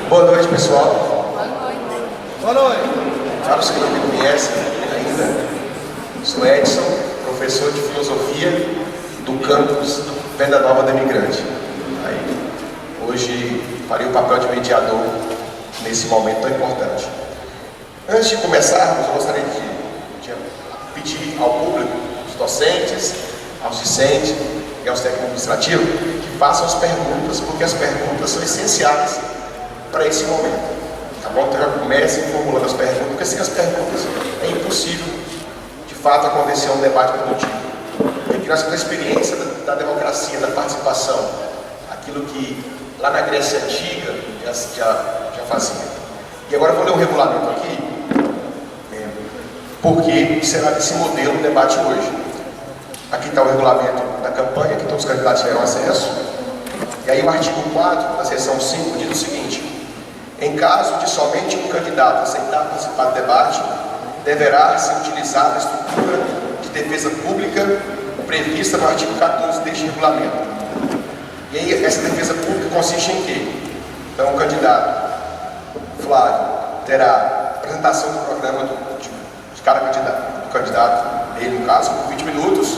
Boa noite, pessoal. Boa noite. Boa noite. Para os que não me conhecem ainda, sou Edson, professor de filosofia do campus Venda Nova do Imigrante. Aí, hoje farei o papel de mediador nesse momento tão importante. Antes de começarmos, eu gostaria de pedir ao público, aos docentes, aos discentes e aos técnicos administrativos, que façam as perguntas, porque as perguntas são essenciais para esse momento. Tá bom? Então já comecem formulando as perguntas, porque sem as perguntas é impossível, de fato, acontecer um debate produtivo. Porque nós temos a experiência da democracia, da participação, aquilo que lá na Grécia Antiga já fazia. E agora eu vou ler um regulamento aqui, porque será desse modelo o debate hoje. Aqui está o regulamento da campanha, que todos os candidatos tiveram acesso. E aí o artigo 4 da seção 5 diz o seguinte: em caso de somente um candidato aceitar participar do debate, deverá ser utilizada a estrutura de defesa pública prevista no artigo 14 deste regulamento. E aí essa defesa pública consiste em quê? Então o candidato Flávio terá apresentação do programa de cada candidato, ele no caso, por 20 minutos,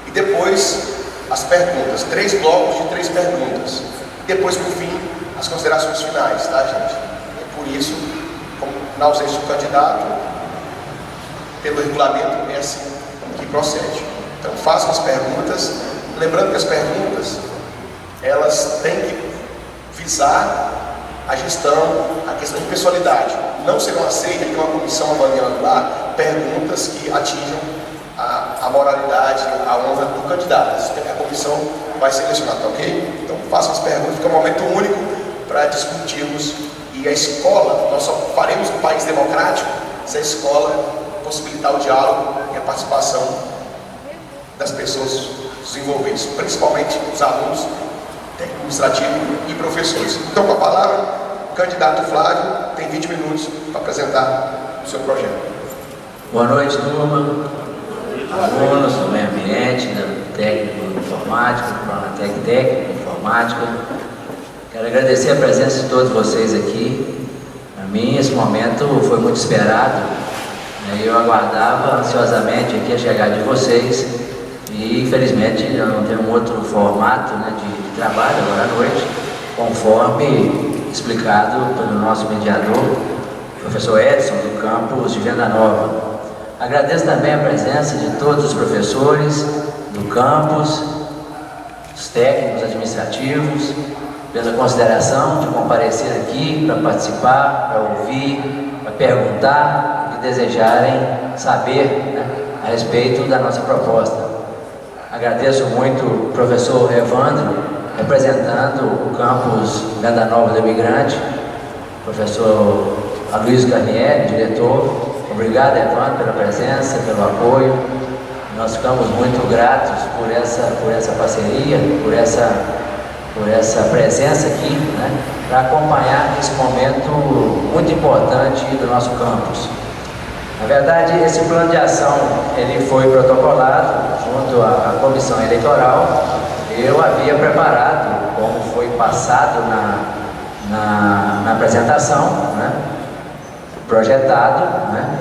e depois as perguntas, 3 blocos de 3 perguntas. E depois, por fim, as considerações finais, tá, gente? É por isso, na ausência do candidato, pelo regulamento, é assim que procede. Então, façam as perguntas, lembrando que as perguntas, elas têm que visar a gestão, a questão de pessoalidade. Não serão aceitas, tem uma comissão avaliando lá, perguntas que atinjam a moralidade, a honra do candidato. A comissão vai selecionar, tá ok? Então façam as perguntas, fica um momento único para discutirmos. E a escola, nós só faremos um país democrático se a escola possibilitar o diálogo e a participação das pessoas dos envolvidos, principalmente os alunos, técnico administrativo e professores. Então, com a palavra, o candidato Flávio tem 20 minutos para apresentar o seu projeto. Boa noite, turma. Alunos do meio ambiente, da técnico informática, do Pronatec técnico informática. Quero agradecer a presença de todos vocês aqui. Para mim, esse momento foi muito esperado. Eu aguardava ansiosamente aqui a chegada de vocês e, infelizmente, eu não tenho um outro formato, de trabalho agora à noite, conforme explicado pelo nosso mediador, professor Edson, do campus de Venda Nova. Agradeço também a presença de todos os professores do campus, os técnicos administrativos, pela consideração de comparecer aqui para participar, para ouvir, para perguntar, o que desejarem saber a respeito da nossa proposta. Agradeço muito o professor Evandro, representando o campus Venda Nova do Imigrante, professor Aloysio Carnieri, diretor. Obrigado, Evandro, pela presença, pelo apoio. Nós ficamos muito gratos por essa parceria, por essa presença aqui, para acompanhar esse momento muito importante do nosso campus. Na verdade, esse plano de ação ele foi protocolado junto à comissão eleitoral. Eu havia preparado, como foi passado na apresentação, projetado,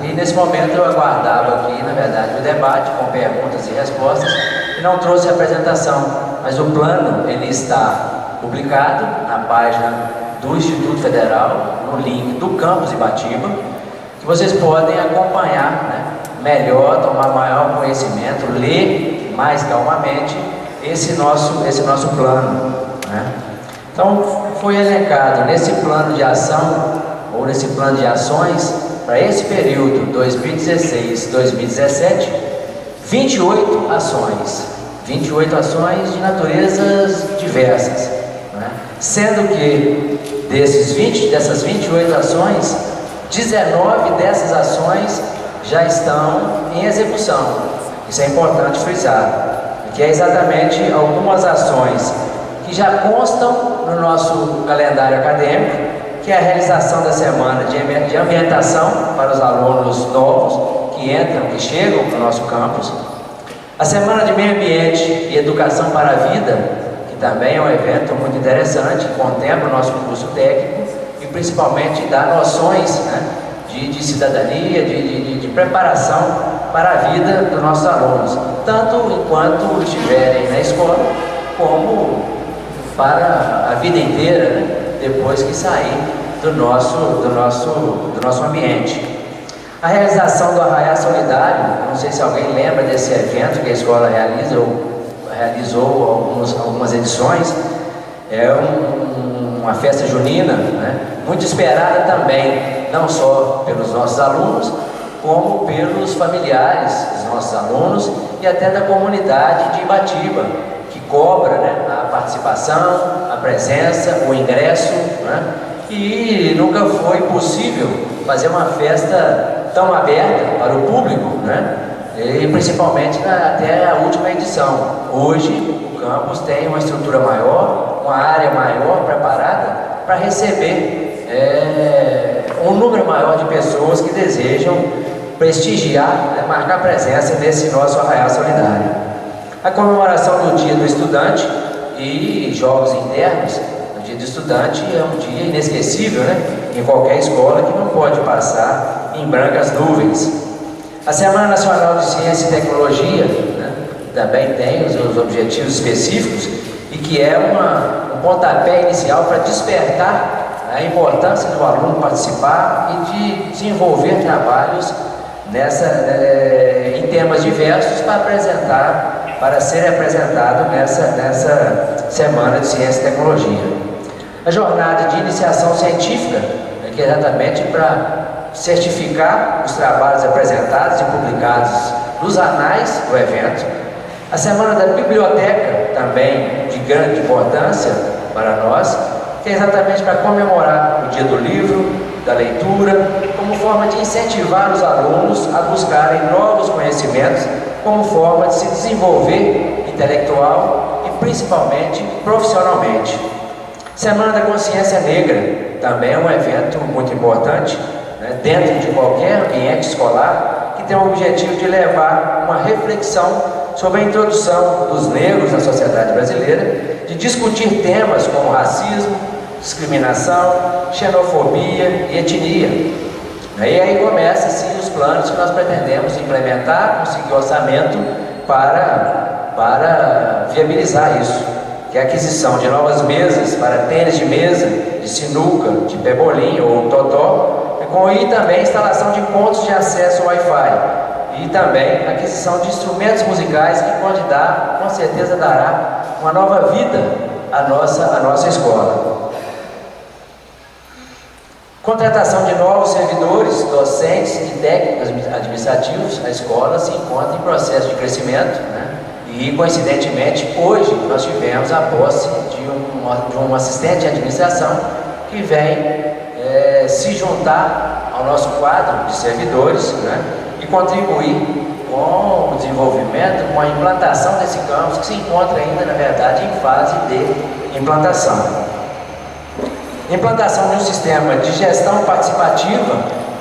e nesse momento eu aguardava aqui, na verdade, o debate com perguntas e respostas e não trouxe a apresentação, mas o plano ele está publicado na página do Instituto Federal, no link do campus Ibatiba, que vocês podem acompanhar, melhor, tomar maior conhecimento, ler mais calmamente esse nosso plano. Então, foi elencado nesse plano de ação ou nesse plano de ações, para esse período 2016-2017, 28 ações de naturezas diversas, sendo que dessas 28 ações, 19 dessas ações já estão em execução. Isso é importante frisar, que é exatamente algumas ações que já constam no nosso calendário acadêmico, que é a realização da semana de ambientação para os alunos novos que chegam para o nosso campus, a semana de meio ambiente e educação para a vida, que que também é um evento muito interessante, que contempla o nosso curso técnico e principalmente dá noções, né, de cidadania, de preparação para a vida dos nossos alunos, tanto enquanto estiverem na escola, como para a vida inteira, né, depois que sair do nosso ambiente. A realização do Arraiá Solidário, não sei se alguém lembra desse evento que a escola realizou algumas edições, é uma festa junina, né, muito esperada também, não só pelos nossos alunos, como pelos familiares dos nossos alunos e até da comunidade de Ibatiba, que cobra, né, a participação, a presença, o ingresso, né, e nunca foi possível fazer uma festa tão aberta para o público, né, e principalmente até a última edição. Hoje o campus tem uma estrutura maior, uma área maior preparada para receber um número maior de pessoas que desejam prestigiar, né, marcar presença nesse nosso Arraiá Solidário. A comemoração do Dia do Estudante e jogos internos. O Dia do Estudante é um dia inesquecível, né, em qualquer escola, que não pode passar em brancas nuvens. A Semana Nacional de Ciência e Tecnologia, né, também tem os seus objetivos específicos e que é um pontapé inicial para despertar a importância do aluno participar e de desenvolver trabalhos em temas diversos para ser apresentado nessa Semana de Ciência e Tecnologia. A jornada de iniciação científica, que é exatamente para certificar os trabalhos apresentados e publicados nos anais do evento. A Semana da Biblioteca, também de grande importância para nós, que é exatamente para comemorar o Dia do Livro, da leitura, como forma de incentivar os alunos a buscarem novos conhecimentos, como forma de se desenvolver intelectual e principalmente profissionalmente. Semana da Consciência Negra, também é um evento muito importante, né, dentro de qualquer ambiente escolar, que tem o objetivo de levar uma reflexão sobre a introdução dos negros na sociedade brasileira, de discutir temas como racismo, discriminação, xenofobia e etnia. E aí começam sim os planos que nós pretendemos implementar, conseguir orçamento para viabilizar isso, que é a aquisição de novas mesas para tênis de mesa, de sinuca, de pebolim ou totó, e também a instalação de pontos de acesso ao Wi-Fi e também a aquisição de instrumentos musicais que pode dar, com certeza dará uma nova vida à nossa escola. Contratação de novos servidores, docentes e técnicos administrativos. A escola se encontra em processo de crescimento, né? E coincidentemente hoje nós tivemos a posse de um assistente de administração que vem se juntar ao nosso quadro de servidores, né? E contribuir com o desenvolvimento, com a implantação desse campus, que se encontra ainda, na verdade, em fase de implantação. Implantação de um sistema de gestão participativa,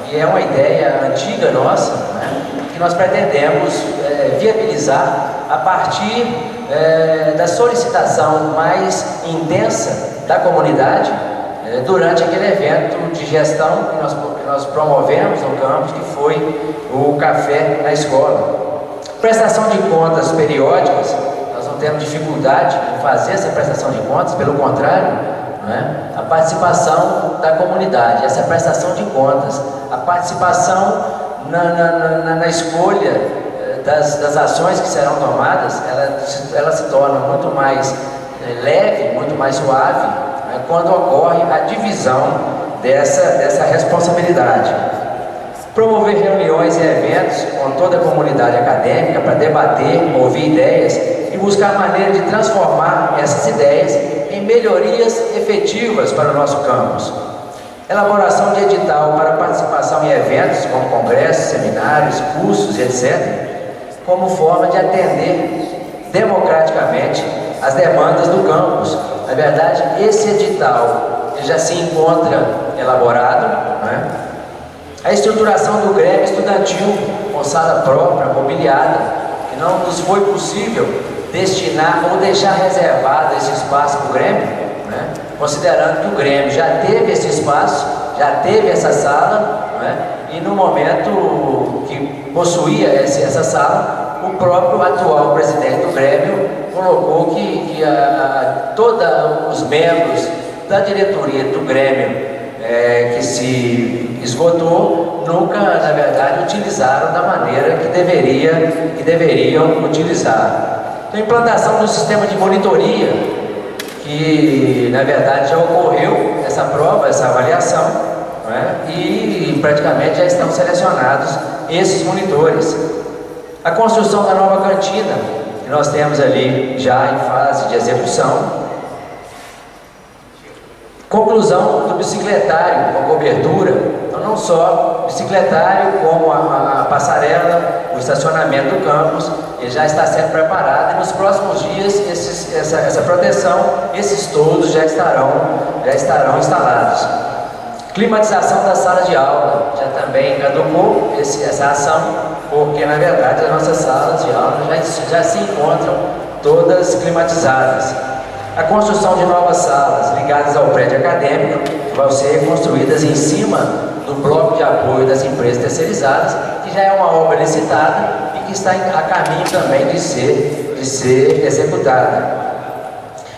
que é uma ideia antiga nossa, né, que nós pretendemos viabilizar a partir da solicitação mais intensa da comunidade durante aquele evento de gestão que nós promovemos no campus, que foi o Café na Escola. Prestação de contas periódicas, nós não temos dificuldade em fazer essa prestação de contas, pelo contrário, né? A participação da comunidade, essa prestação de contas, a participação na escolha das ações que serão tomadas, ela se torna muito mais leve, muito mais suave, né, quando ocorre a divisão dessa responsabilidade. Promover reuniões e eventos com toda a comunidade acadêmica para debater, ouvir ideias e buscar maneira de transformar essas ideias em melhorias efetivas para o nosso campus. Elaboração de edital para participação em eventos como congressos, seminários, cursos, etc., como forma de atender democraticamente as demandas do campus. Na verdade, esse edital já se encontra elaborado, né? A estruturação do Grêmio Estudantil com sala própria, mobiliada, que não nos foi possível destinar ou deixar reservado esse espaço para o Grêmio, né? Considerando que o Grêmio já teve esse espaço, já teve essa sala, né? E no momento que possuía essa sala, o próprio atual presidente do Grêmio colocou que todos os membros da diretoria do Grêmio que se esgotou, nunca, na verdade, utilizaram da maneira que deveriam utilizar. Então, a implantação do sistema de monitoria, que, na verdade, já ocorreu essa prova, essa avaliação, né? E praticamente já estão selecionados esses monitores. A construção da nova cantina, que nós temos ali já em fase de execução. Conclusão do bicicletário com cobertura, então não só bicicletário, como a passarela, o estacionamento do campus, ele já está sendo preparado e nos próximos dias essa proteção, esses todos já estarão instalados. Climatização da sala de aula, já também caducou essa ação, porque na verdade as nossas salas de aula já se encontram todas climatizadas. A construção de novas salas ligadas ao prédio acadêmico, que vão ser construídas em cima do bloco de apoio das empresas terceirizadas, que já é uma obra licitada e que está a caminho também de ser executada.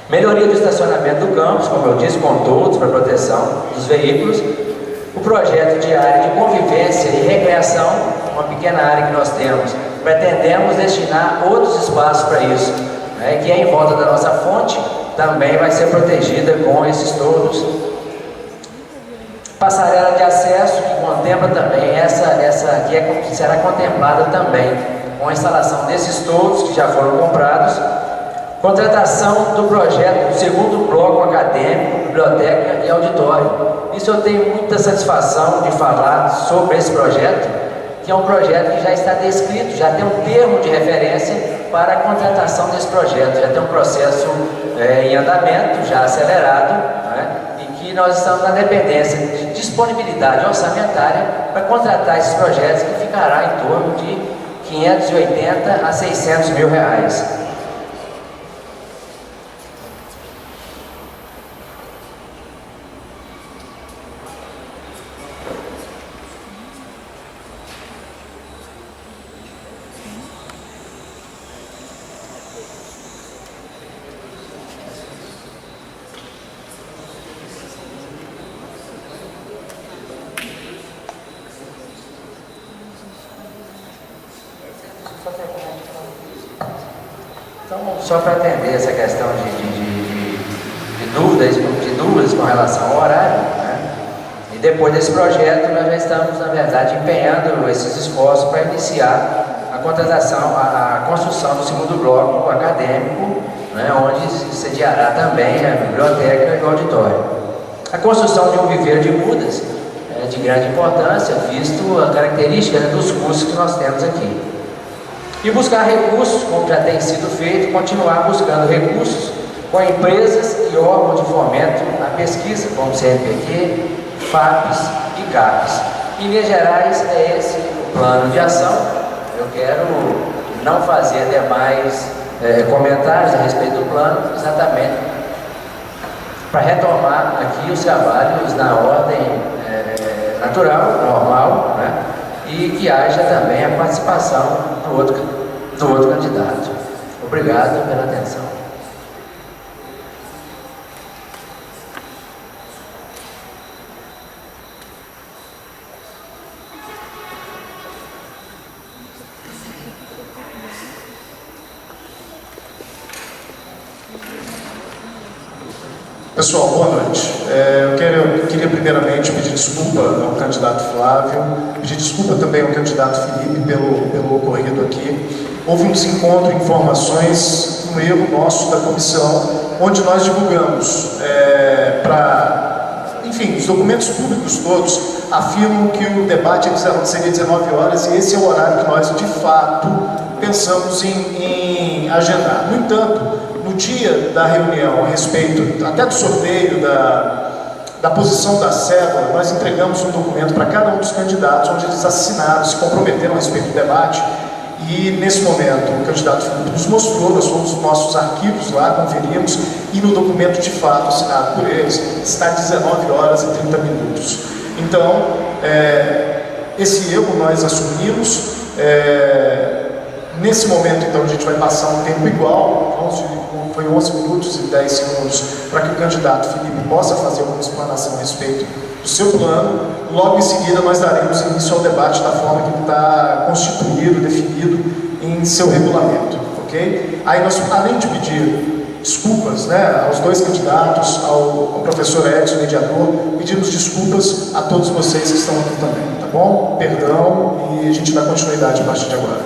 Melhoria do estacionamento do campus, como eu disse, com todos para proteção dos veículos. O projeto de área de convivência e recreação, uma pequena área que nós temos, pretendemos destinar outros espaços para isso, né, que é em volta da nossa fonte, também vai ser protegida com esses todos. Passarela de acesso, que contempla também essa que será contemplada também com a instalação desses todos que já foram comprados. Contratação do projeto do segundo bloco acadêmico, biblioteca e auditório. Isso eu tenho muita satisfação de falar sobre esse projeto, que é um projeto que já está descrito, já tem um termo de referência para a contratação desse projeto, já tem um processo em andamento, já acelerado, né? E que nós estamos na dependência de disponibilidade orçamentária para contratar esses projetos, que ficará em torno de 580 a 600 mil reais. Então, só para atender essa questão de dúvidas com relação ao horário, né? E depois desse projeto, nós já estamos, na verdade, empenhando esses esforços para iniciar a contratação, a construção do segundo bloco acadêmico, né? Onde sediará também a biblioteca e o auditório. A construção de um viveiro de mudas é de grande importância, visto a característica dos cursos que nós temos aqui. E buscar recursos, como já tem sido feito, continuar buscando recursos com empresas e órgãos de fomento à pesquisa, como CNPq, FAPES e CAPES. Em linhas gerais, é esse o plano de ação. Eu quero não fazer demais comentários a respeito do plano, exatamente para retomar aqui os trabalhos na ordem natural, normal, né? E que haja também a participação do outro candidato. Obrigado pela atenção. Pessoal, boa noite. Eu queria primeiramente pedir desculpa ao candidato Flávio, pedir desculpa também ao candidato Felipe pelo ocorrido aqui. Houve um desencontro de informações, um erro nosso da comissão, onde nós divulgamos enfim, os documentos públicos todos afirmam que o debate seria 19 horas e esse é o horário que nós, de fato, pensamos em agendar. No entanto, no dia da reunião, a respeito até do sorteio da posição da cédula, nós entregamos um documento para cada um dos candidatos, onde eles assinaram, se comprometeram a respeito do debate, E nesse momento o candidato Filipe nos mostrou, nós fomos nos nossos arquivos lá, conferimos, e no documento de fato assinado por eles está 19 horas e 30 minutos. Então, esse erro nós assumimos. Nesse momento, então, a gente vai passar um tempo igual, foi 11 minutos e 10 segundos, para que o candidato Filipe possa fazer uma explanação a respeito do seu plano. Logo em seguida, nós daremos início ao debate da forma que ele está constituído, definido em seu regulamento, ok? Aí nós, além de pedir desculpas, né, aos dois candidatos, ao professor Edson, mediador, pedimos desculpas a todos vocês que estão aqui também, tá bom? Perdão, e a gente dá continuidade a partir de agora.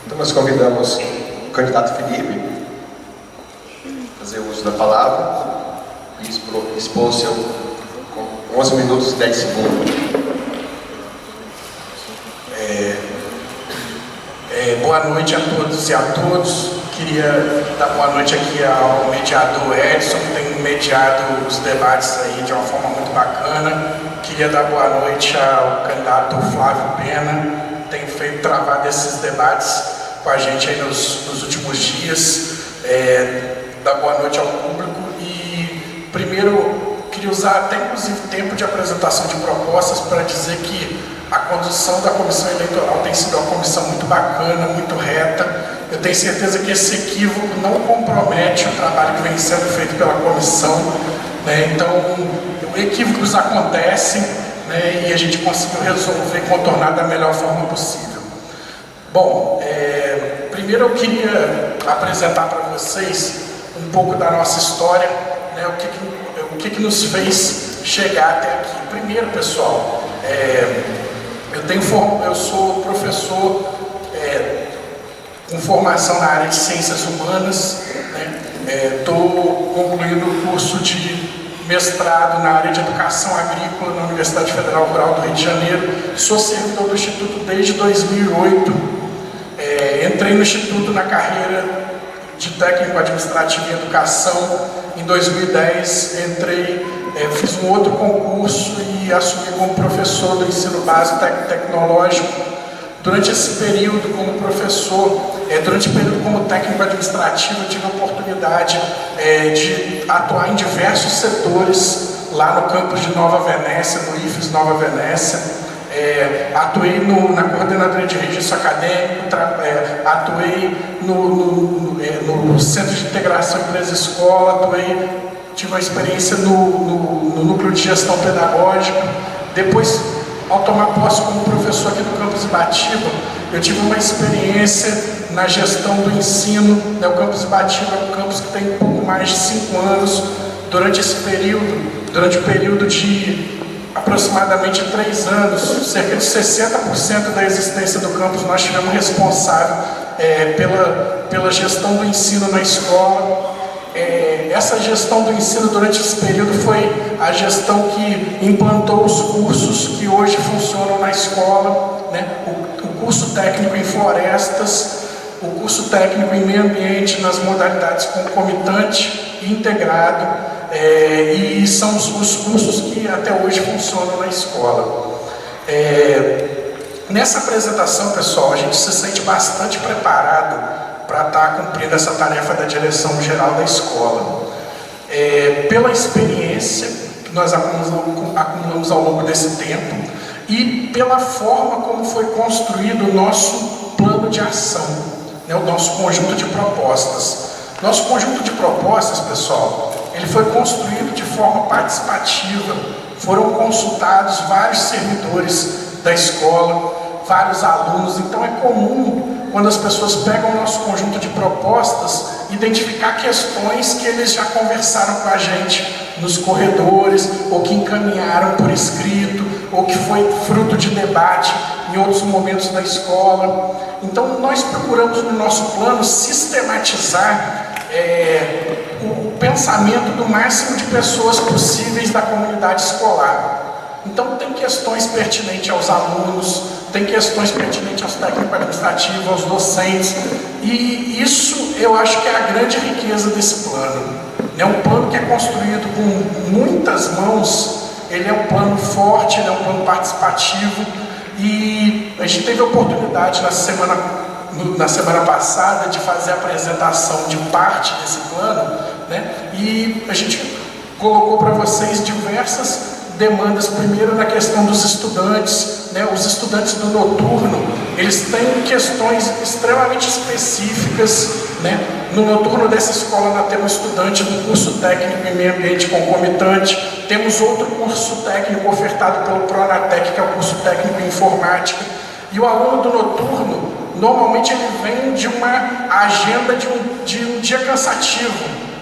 Então nós convidamos o candidato Filipe a fazer uso da palavra e expor o seu com 11 minutos e 10 segundos. Boa noite a todos e a todos. Queria dar boa noite aqui ao mediador Edson, que tem mediado os debates aí de uma forma muito bacana. Queria dar boa noite ao candidato Flávio Pena, que tem feito travar esses debates com a gente aí nos últimos dias. Dar boa noite ao público e primeiro queria usar até inclusive tempo de apresentação de propostas para dizer que a condução da comissão eleitoral tem sido uma comissão muito bacana, muito reta. Eu tenho certeza que esse equívoco não compromete o trabalho que vem sendo feito pela comissão, né? Então, equívocos acontecem, né? E a gente conseguiu resolver e contornar da melhor forma possível. Bom, primeiro eu queria apresentar para vocês um pouco da nossa história, né? O que nos fez chegar até aqui. Primeiro, pessoal, eu sou professor com formação na área de ciências humanas, estou concluindo o curso de mestrado na área de educação agrícola na Universidade Federal Rural do Rio de Janeiro, sou servidor do Instituto desde 2008, entrei no Instituto na carreira de técnico administrativo em educação, em 2010 fiz um outro concurso e assumi como professor do ensino básico tecnológico. Durante esse período como professor, durante o período como técnico administrativo, eu tive a oportunidade de atuar em diversos setores lá no campus de Nova Venécia, no IFES Nova Venécia. Atuei na coordenadoria de registro acadêmico, atuei no Centro de Integração Empresa-Escola, tive uma experiência no Núcleo de Gestão Pedagógica. Depois, ao tomar posse como professor aqui do campus Ibatiba, eu tive uma experiência na gestão do ensino, né? O campus Ibatiba é um campus que tem um pouco mais de 5 anos. Durante o período de aproximadamente 3 anos, cerca de 60% da existência do campus nós tivemos responsável pela gestão do ensino na escola. Essa gestão do ensino durante esse período foi a gestão que implantou os cursos que hoje funcionam na escola, né? O curso técnico em florestas, o curso técnico em meio ambiente nas modalidades concomitante e integrado, e são os cursos que até hoje funcionam na escola. Nessa apresentação, pessoal, a gente se sente bastante preparado para estar cumprindo essa tarefa da direção geral da escola. Pela experiência que nós acumulamos ao longo desse tempo e pela forma como foi construído o nosso plano de ação, né, o nosso conjunto de propostas. Nosso conjunto de propostas, pessoal, ele foi construído de forma participativa, foram consultados vários servidores da escola, vários alunos, então é comum, quando as pessoas pegam o nosso conjunto de propostas, identificar questões que eles já conversaram com a gente nos corredores, ou que encaminharam por escrito, ou que foi fruto de debate em outros momentos da escola. Então nós procuramos no nosso plano sistematizar o pensamento do máximo de pessoas possíveis da comunidade escolar. Então tem questões pertinentes aos alunos, tem questões pertinentes aos técnicos administrativos, aos docentes, e isso eu acho que é a grande riqueza desse plano. É um plano que é construído com muitas mãos, ele é um plano forte, ele é um plano participativo, e a gente teve a oportunidade na semana passada de fazer a apresentação de parte desse plano, né? E a gente colocou para vocês diversas demandas. Primeiro, na questão dos estudantes, né? Os estudantes do noturno, eles têm questões extremamente específicas, né? No noturno dessa escola nós temos estudante do curso técnico em meio ambiente concomitante, temos outro curso técnico ofertado pelo Pronatec, que é o curso técnico em informática, e o aluno do noturno, normalmente ele vem de uma agenda de um dia cansativo.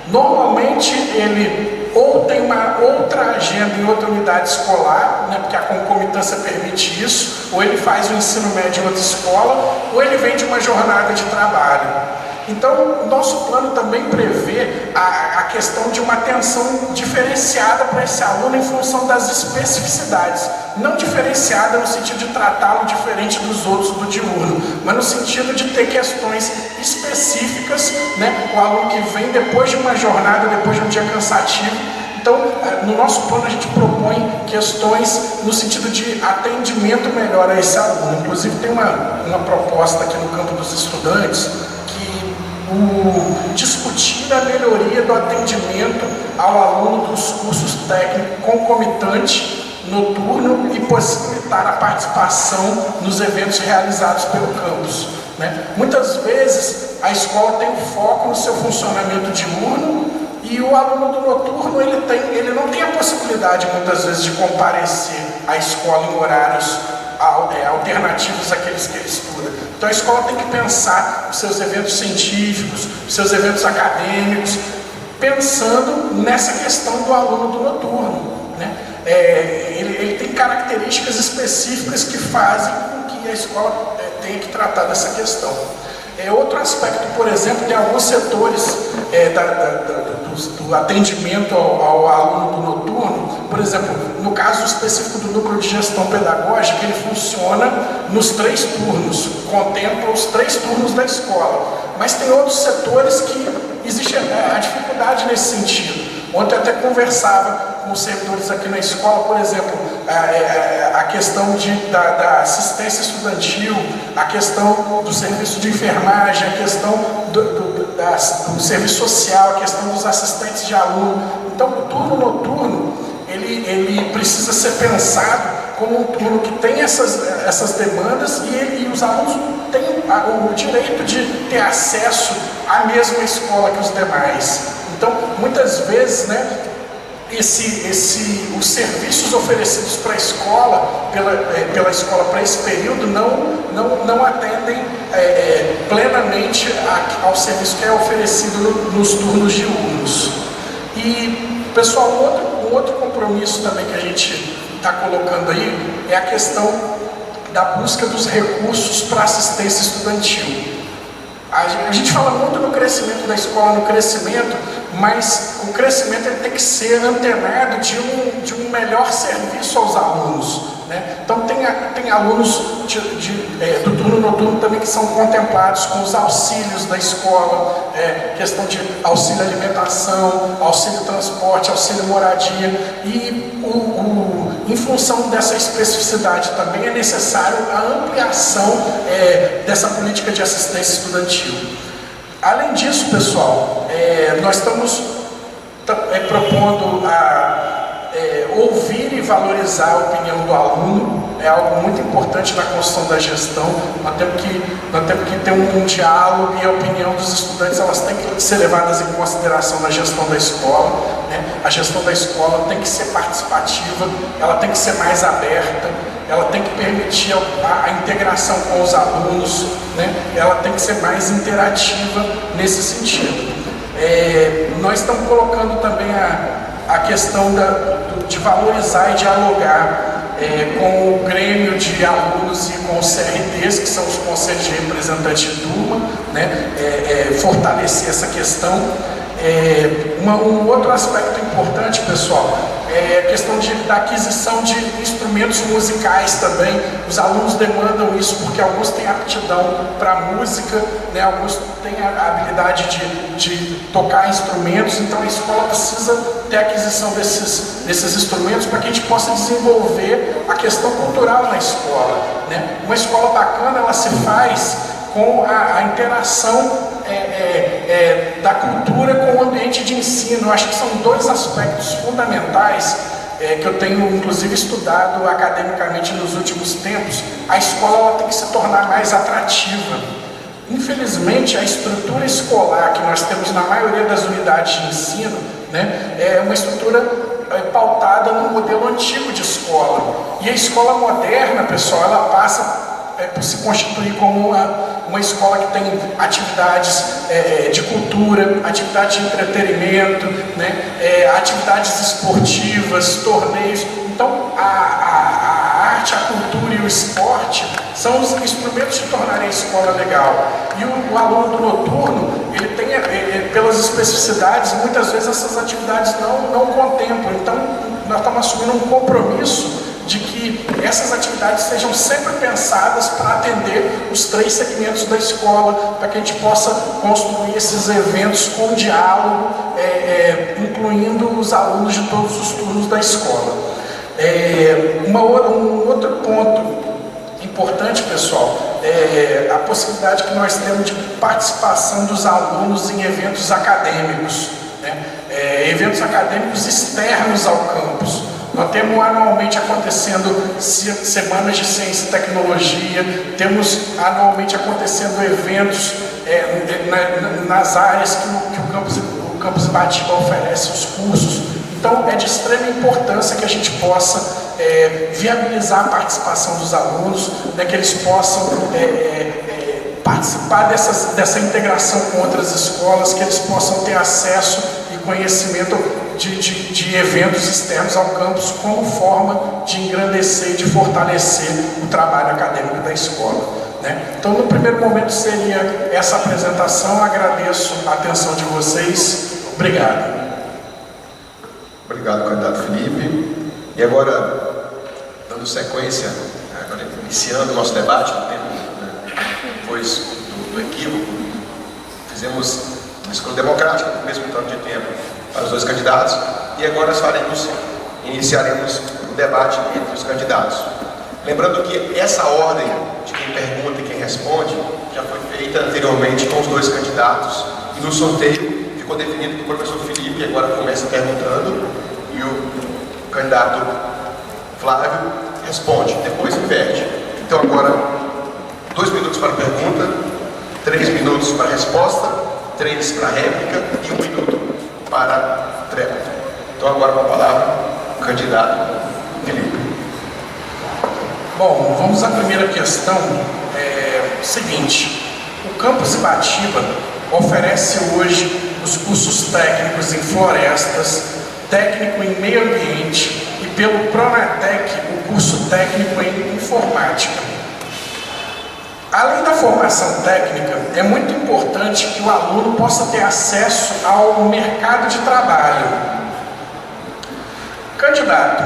Normalmente ele ou tem uma outra agenda em outra unidade escolar, né, porque a concomitância permite isso, ou ele faz o ensino médio em outra escola, ou ele vem de uma jornada de trabalho. Então, o nosso plano também prevê a questão de uma atenção diferenciada para esse aluno em função das especificidades. Não diferenciada no sentido de tratá-lo diferente dos outros do diurno, mas no sentido de ter questões específicas, né? O aluno que vem depois de uma jornada, depois de um dia cansativo. Então, no nosso plano a gente propõe questões no sentido de atendimento melhor a esse aluno. Inclusive tem uma proposta aqui no campo dos estudantes, discutir a melhoria do atendimento ao aluno dos cursos técnicos concomitante noturno e possibilitar a participação nos eventos realizados pelo campus, né? Muitas vezes a escola tem um foco no seu funcionamento diurno e o aluno do noturno ele não tem a possibilidade muitas vezes de comparecer à escola em horários alternativos àqueles que ele estuda. Então a escola tem que pensar os seus eventos científicos, os seus eventos acadêmicos, pensando nessa questão do aluno do noturno, né? Ele tem características específicas que fazem com que a escola tenha que tratar dessa questão. Outro aspecto, por exemplo, tem alguns setores do atendimento ao aluno do noturno. Por exemplo, no caso específico do núcleo de gestão pedagógica, ele funciona nos 3 turnos, contempla os 3 turnos da escola. Mas tem outros setores que existe a dificuldade nesse sentido. Ontem eu até conversava com os servidores aqui na escola, por exemplo, a questão da assistência estudantil, a questão do serviço de enfermagem, a questão do serviço social, a questão dos assistentes de aluno. Então, o turno noturno, ele precisa ser pensado como um turno que tem essas demandas e os alunos têm o direito de ter acesso à mesma escola que os demais. Então, muitas vezes, né, os serviços oferecidos para a escola, pela escola para esse período, não atendem plenamente ao serviço que é oferecido nos turnos diurnos. E, pessoal, um outro compromisso também que a gente está colocando aí é a questão da busca dos recursos para assistência estudantil. A gente fala muito no crescimento da escola, no crescimento, mas o crescimento ele tem que ser antenado de um melhor serviço aos alunos, né? Então tem alunos do turno noturno também que são contemplados com os auxílios da escola, questão de auxílio alimentação, auxílio transporte, auxílio moradia, e em função dessa especificidade também é necessário a ampliação dessa política de assistência estudantil. Além disso, pessoal, nós estamos propondo ouvir e valorizar a opinião do aluno. É algo muito importante na construção da gestão. Nós temos que ter um diálogo, e a opinião dos estudantes elas têm que ser levadas em consideração na gestão da escola, né? A gestão da escola tem que ser participativa, ela tem que ser mais aberta, ela tem que permitir a integração com os alunos, né? Ela tem que ser mais interativa nesse sentido. Nós estamos colocando também a questão de valorizar e dialogar com o grêmio de alunos e com os CRTs, que são os conselhos de representantes de turma, né? Fortalecer essa questão. Um outro aspecto importante, pessoal, questão da aquisição de instrumentos musicais também. Os alunos demandam isso porque alguns têm aptidão para música, né? Alguns têm a habilidade de tocar instrumentos, então a escola precisa ter a aquisição desses instrumentos para que a gente possa desenvolver a questão cultural na escola, né? Uma escola bacana, ela se faz com a interação da cultura com o ambiente de ensino. Eu acho que são dois aspectos fundamentais que eu tenho inclusive estudado academicamente nos últimos tempos. A escola ela tem que se tornar mais atrativa. Infelizmente, a estrutura escolar que nós temos na maioria das unidades de ensino, né, é uma estrutura pautada no modelo antigo de escola. E a escola moderna, pessoal, ela passa por se constituir como uma escola que tem atividades de cultura, atividades de entretenimento, né, atividades esportivas, torneios. Então, a arte, a cultura e o esporte são os instrumentos de tornarem a escola legal. E o aluno do noturno, ele tem, pelas especificidades, muitas vezes essas atividades não contemplam. Então, nós estamos assumindo um compromisso de que essas atividades sejam sempre pensadas para atender os 3 segmentos da escola, para que a gente possa construir esses eventos com diálogo, incluindo os alunos de todos os turnos da escola. Um outro ponto importante, pessoal, é a possibilidade que nós temos de participação dos alunos em eventos acadêmicos, né? Eventos acadêmicos externos ao campus. Nós temos anualmente acontecendo semanas de ciência e tecnologia, temos anualmente acontecendo eventos nas áreas que o campus Ibatiba oferece os cursos. Então, é de extrema importância que a gente possa viabilizar a participação dos alunos, né, que eles possam participar dessa integração com outras escolas, que eles possam ter acesso e conhecimento de eventos externos ao campus como forma de engrandecer e de fortalecer o trabalho acadêmico da escola, né? Então, no primeiro momento seria essa apresentação. Agradeço a atenção de vocês. Obrigado. Obrigado, candidato Felipe. E agora, dando sequência, agora iniciando o nosso debate, depois do equívoco, fizemos uma escolha democrática, no mesmo tanto de tempo, para os 2 candidatos, e agora nós iniciaremos o debate entre os candidatos. Lembrando que essa ordem de quem pergunta e quem responde já foi feita anteriormente com os 2 candidatos, e no sorteio ficou definido que o professor Felipe agora começa perguntando e o candidato Flávio responde, depois inverte. Então agora 2 minutos para a pergunta, 3 minutos para a resposta, 3 para a réplica e 1 minuto para a tréplica. Então agora com a palavra o candidato Felipe. Bom, vamos à primeira questão. Seguinte, o campus Ibatiba oferece hoje os cursos técnicos em florestas, técnico em meio ambiente e pelo Pronatec o curso técnico em informática. Além da formação técnica, é muito importante que o aluno possa ter acesso ao mercado de trabalho. Candidato,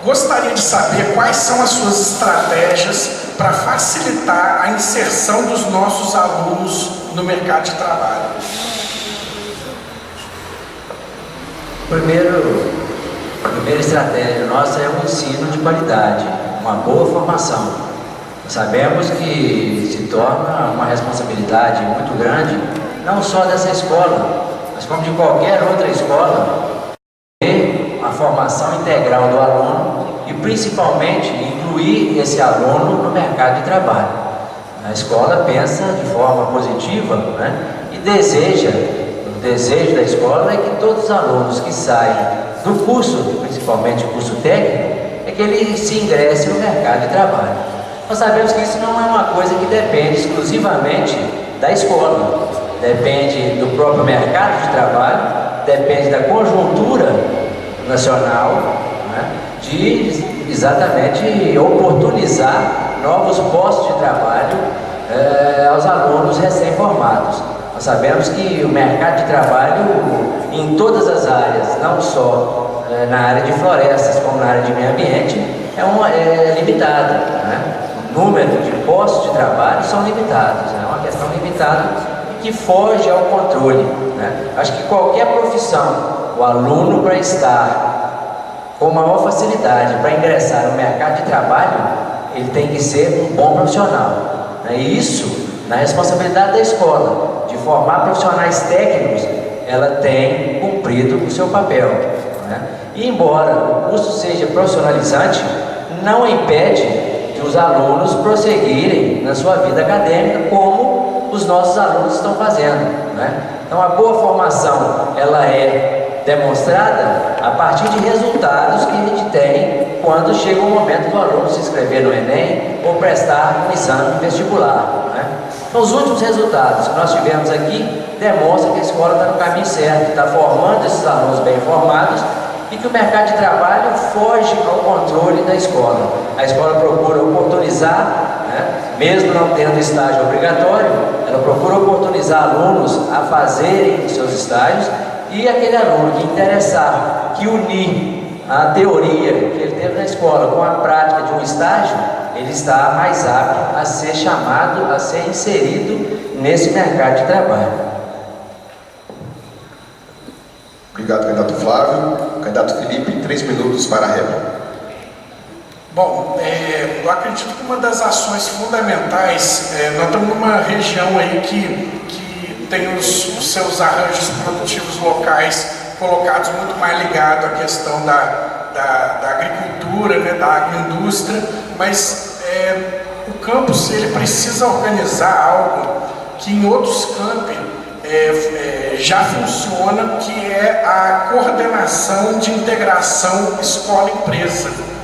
gostaria de saber quais são as suas estratégias para facilitar a inserção dos nossos alunos no mercado de trabalho. A primeira estratégia nossa é o ensino de qualidade, uma boa formação. Sabemos que se torna uma responsabilidade muito grande, não só dessa escola, mas como de qualquer outra escola, ter a formação integral do aluno e principalmente incluir esse aluno no mercado de trabalho. A escola pensa de forma positiva, né, e o desejo da escola é que todos os alunos que saem do curso, principalmente o curso técnico, é que ele se ingresse no mercado de trabalho. Nós sabemos que isso não é uma coisa que depende exclusivamente da escola, depende do próprio mercado de trabalho, depende da conjuntura nacional, né, de exatamente oportunizar novos postos de trabalho aos alunos recém-formados. Nós sabemos que o mercado de trabalho em todas as áreas, não só na área de florestas, como na área de meio ambiente, é limitada, né? O número de postos de trabalho são limitados, é uma questão limitada que foge ao controle, né? Acho que qualquer profissão, o aluno, para estar com maior facilidade para ingressar no mercado de trabalho, ele tem que ser um bom profissional, né? E isso, na responsabilidade da escola, de formar profissionais técnicos, ela tem cumprido o seu papel, né? E embora o curso seja profissionalizante, não impede que os alunos prosseguirem na sua vida acadêmica como os nossos alunos estão fazendo, né? Então a boa formação, ela é demonstrada a partir de resultados que a gente tem quando chega o momento do aluno se inscrever no Enem ou prestar um exame vestibular, né? Então os últimos resultados que nós tivemos aqui demonstram que a escola está no caminho certo, está formando esses alunos bem formados e que o mercado de trabalho foge ao controle da escola. A escola procura oportunizar, né, mesmo não tendo estágio obrigatório, ela procura oportunizar alunos a fazerem seus estágios, e aquele aluno que interessar, que unir a teoria que ele teve na escola com a prática de um estágio, ele está mais apto a ser chamado, a ser inserido nesse mercado de trabalho. Obrigado, candidato Flávio. Candidato Felipe, 3 minutos para a réplica. Bom, eu acredito que uma das ações fundamentais, nós estamos numa região aí que tem os seus arranjos produtivos locais colocados muito mais ligados à questão da agricultura, né, da agroindústria, mas o campus ele precisa organizar algo que em outros campi já funciona, que é a coordenação de integração escola-empresa.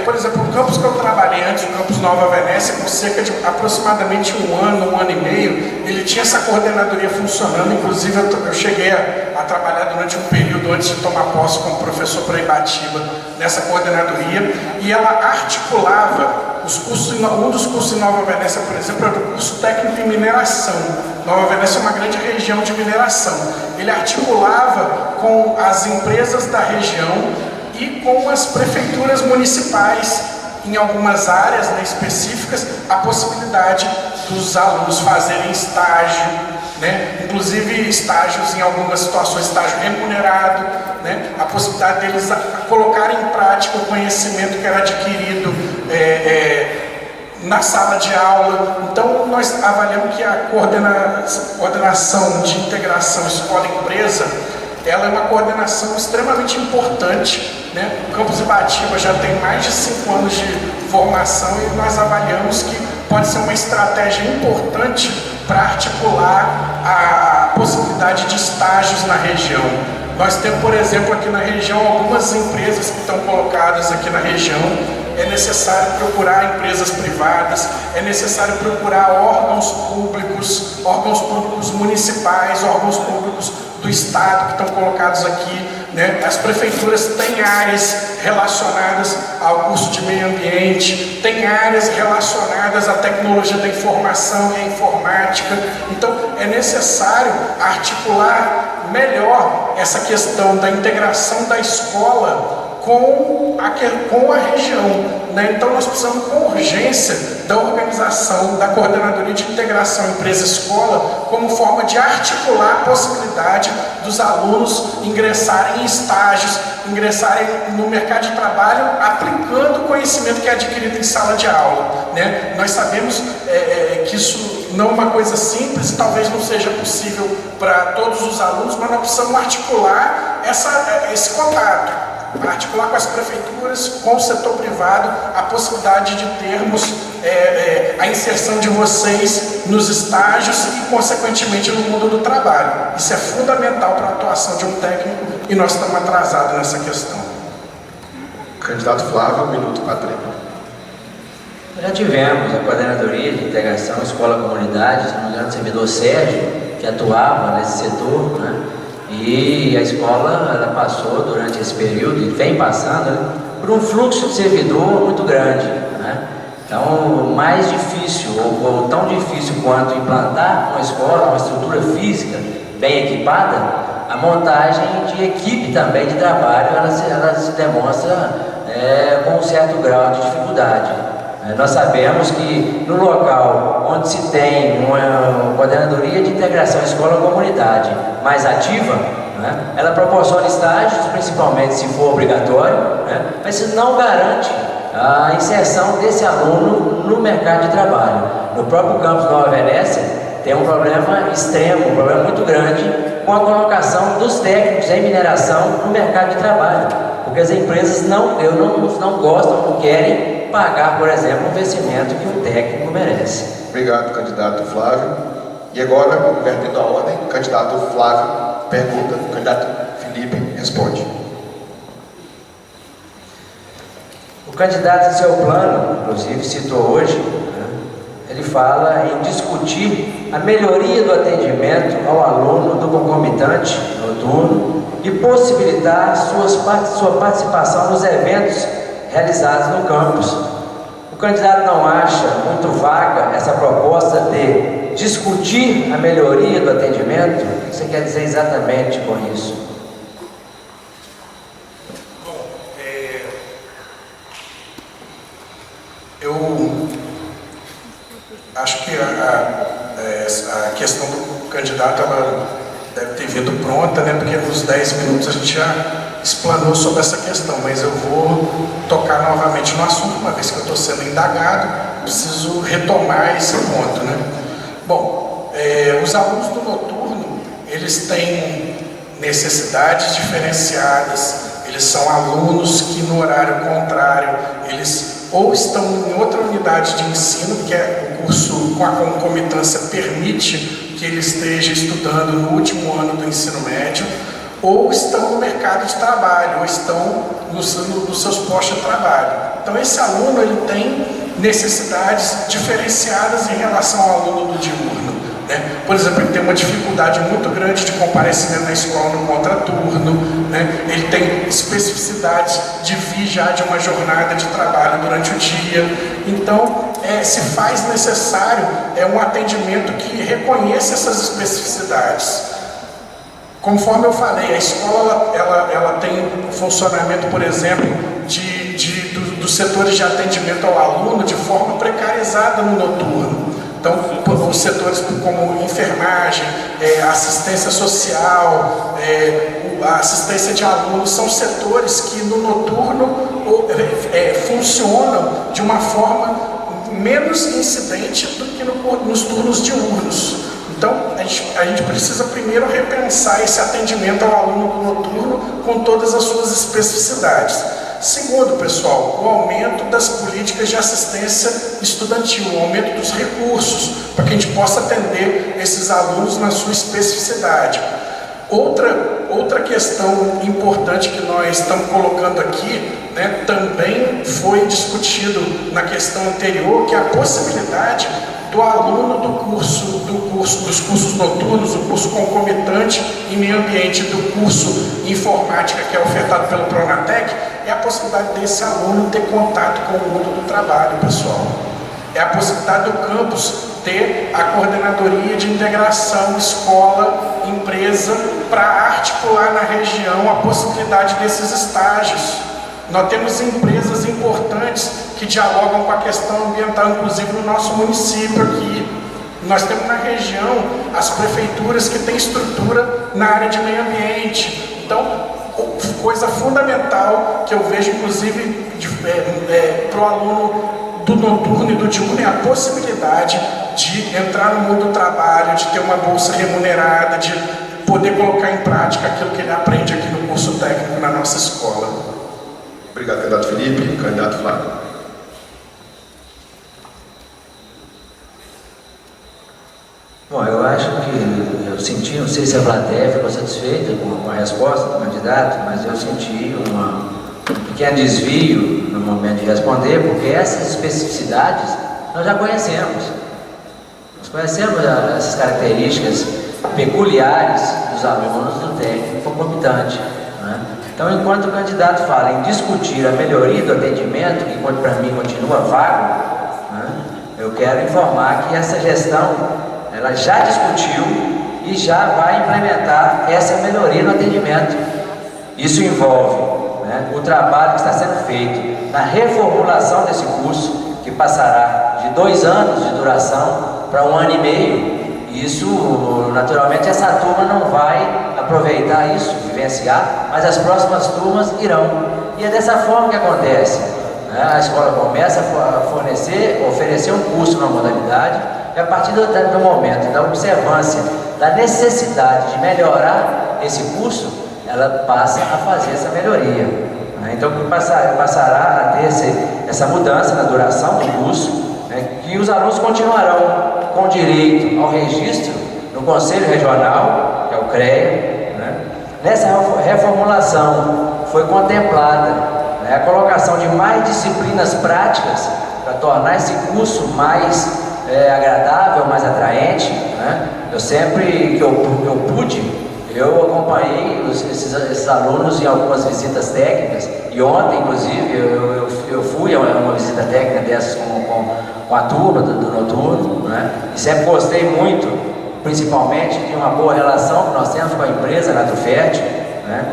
Por exemplo, o campus que eu trabalhei antes, o campus Nova Venécia, por cerca de aproximadamente um ano e meio, ele tinha essa coordenadoria funcionando. Inclusive eu cheguei a trabalhar durante um período antes de tomar posse como professor para Ibatiba nessa coordenadoria, e ela articulava os cursos. Um dos cursos em Nova Venécia, por exemplo, era o curso técnico em mineração. Nova Venécia é uma grande região de mineração. Ele articulava com as empresas da região e com as prefeituras municipais, em algumas áreas, né, específicas, a possibilidade dos alunos fazerem estágio, né, inclusive estágios em algumas situações, estágio remunerado, né, a possibilidade deles colocarem em prática o conhecimento que era adquirido na sala de aula. Então nós avaliamos que a coordenação de integração escola-empresa, ela é uma coordenação extremamente importante, né? O campus Ibatiba já tem mais de 5 anos de formação e nós avaliamos que pode ser uma estratégia importante para articular a possibilidade de estágios na região. Nós temos, por exemplo, aqui na região, algumas empresas que estão colocadas aqui na região. É necessário procurar empresas privadas, é necessário procurar órgãos públicos municipais, órgãos públicos do Estado que estão colocados aqui, né? As prefeituras têm áreas relacionadas ao curso de meio ambiente, tem áreas relacionadas à tecnologia da informação e à informática. Então é necessário articular melhor essa questão da integração da escola com a região, né? Então nós precisamos com urgência da organização da coordenadoria de integração empresa-escola como forma de articular a possibilidade dos alunos ingressarem em estágios, ingressarem no mercado de trabalho aplicando o conhecimento que é adquirido em sala de aula, né? Nós sabemos que isso não é uma coisa simples, talvez não seja possível para todos os alunos, mas nós precisamos articular esse contato, articular com as prefeituras, com o setor privado, a possibilidade de termos a inserção de vocês nos estágios e, consequentemente, no mundo do trabalho. Isso é fundamental para a atuação de um técnico e nós estamos atrasados nessa questão. Candidato Flávio, 1 minuto para a tréplica. Já tivemos a coordenadoria de integração escola-comunidade, se não me engano, o servidor Sérgio, que atuava nesse setor, né? E a escola ela passou durante esse período, e vem passando, né, por um fluxo de servidor muito grande, né? Então, mais difícil, ou tão difícil quanto implantar uma escola, uma estrutura física bem equipada, a montagem de equipe também de trabalho, ela se demonstra com um certo grau de dificuldade. Nós sabemos que no local onde se tem uma coordenadoria de integração escola-comunidade mais ativa, ela proporciona estágios, principalmente se for obrigatório, mas isso não garante a inserção desse aluno no mercado de trabalho. No próprio campus Nova Venécia tem um problema extremo, um problema muito grande com a colocação dos técnicos em mineração no mercado de trabalho, porque as empresas não gostam, não querem pagar, por exemplo, o investimento que um técnico merece. Obrigado, candidato Flávio. E agora, invertendo a ordem, o candidato Flávio pergunta, o candidato Felipe responde. O candidato em seu plano, inclusive citou hoje, ele fala em discutir a melhoria do atendimento ao aluno do concomitante noturno e possibilitar sua participação nos eventos realizados no campus. O candidato não acha muito vaga essa proposta de discutir a melhoria do atendimento? O que você quer dizer exatamente com isso? Eu acho que a questão do candidato ela deve ter vindo pronta, né? Porque nos 10 minutos a gente já explanou sobre essa questão, mas eu vou tocar novamente no assunto, uma vez que eu estou sendo indagado, preciso retomar esse ponto, né? Bom, os alunos do noturno, eles têm necessidades diferenciadas, eles são alunos que no horário contrário, eles ou estão em outra unidade de ensino, que é o curso com a concomitância permite que ele esteja estudando no último ano do ensino médio, ou estão no mercado de trabalho, ou estão nos seus postos de trabalho. Então esse aluno ele tem necessidades diferenciadas em relação ao aluno do diurno, né? Por exemplo, ele tem uma dificuldade muito grande de comparecimento na escola no contraturno, né? Ele tem especificidades de vir já de uma jornada de trabalho durante o dia. Então, se faz necessário um atendimento que reconheça essas especificidades. Conforme eu falei, a escola ela tem um funcionamento, por exemplo, dos setores de atendimento ao aluno de forma precarizada no noturno. Então, os setores como enfermagem, assistência social, a assistência de alunos, são setores que no noturno funcionam de uma forma menos incidente do que nos turnos diurnos. Então, a gente precisa primeiro repensar esse atendimento ao aluno do noturno com todas as suas especificidades. Segundo, pessoal, o aumento das políticas de assistência estudantil, o aumento dos recursos, para que a gente possa atender esses alunos na sua especificidade. Outra questão importante que nós estamos colocando aqui, né, também foi discutido na questão anterior, que é a possibilidade do aluno dos cursos noturnos, o curso concomitante em meio ambiente, do curso informática que é ofertado pelo Pronatec, é a possibilidade desse aluno ter contato com o mundo do trabalho, pessoal. É a possibilidade do campus ter a coordenadoria de integração escola-empresa para articular na região a possibilidade desses estágios. Nós temos empresas importantes que dialogam com a questão ambiental, inclusive no nosso município aqui. Nós temos na região as prefeituras que têm estrutura na área de meio ambiente. Então, coisa fundamental que eu vejo, inclusive, para o aluno do noturno e do diurno é a possibilidade de entrar no mundo do trabalho, de ter uma bolsa remunerada, de poder colocar em prática aquilo que ele aprende aqui no curso técnico na nossa escola. Obrigado, candidato Felipe. Candidato Flávio. Bom, eu acho que eu senti, não sei se a plateia ficou satisfeita com a resposta do candidato, mas eu senti um pequeno desvio no momento de responder, porque essas especificidades nós já conhecemos. Nós conhecemos essas características peculiares dos alunos do técnico concomitante, né? Então, enquanto o candidato fala em discutir a melhoria do atendimento, que para mim continua vago, né, eu quero informar que essa gestão ela já discutiu e já vai implementar essa melhoria no atendimento. Isso envolve, né, o trabalho que está sendo feito na reformulação desse curso, que passará de 2 anos de duração para 1 ano e meio. Isso, naturalmente, essa turma não vai aproveitar isso, vivenciar, mas as próximas turmas irão. E é dessa forma que acontece, né? A escola começa a oferecer um curso na modalidade, e a partir do momento da observância da necessidade de melhorar esse curso, ela passa a fazer essa melhoria, né? Então passará a ter essa mudança na duração do curso, né? Que os alunos continuarão com direito ao registro no Conselho Regional, que é o CREA, né? Nessa reformulação foi contemplada, né, a colocação de mais disciplinas práticas para tornar esse curso mais agradável, mais atraente, né? Eu sempre que eu pude, eu acompanhei esses alunos em algumas visitas técnicas, e ontem, inclusive, eu fui a uma visita técnica dessas com a turma do noturno, né? E sempre gostei muito, principalmente, de uma boa relação que nós temos com a empresa Nato Fértil, né?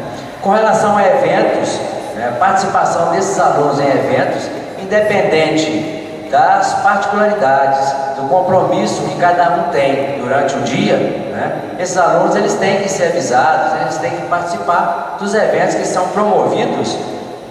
Com relação a eventos, né, participação desses alunos em eventos, independente das particularidades, do compromisso que cada um tem durante o dia, né? Esses alunos, eles têm que ser avisados, eles têm que participar dos eventos que são promovidos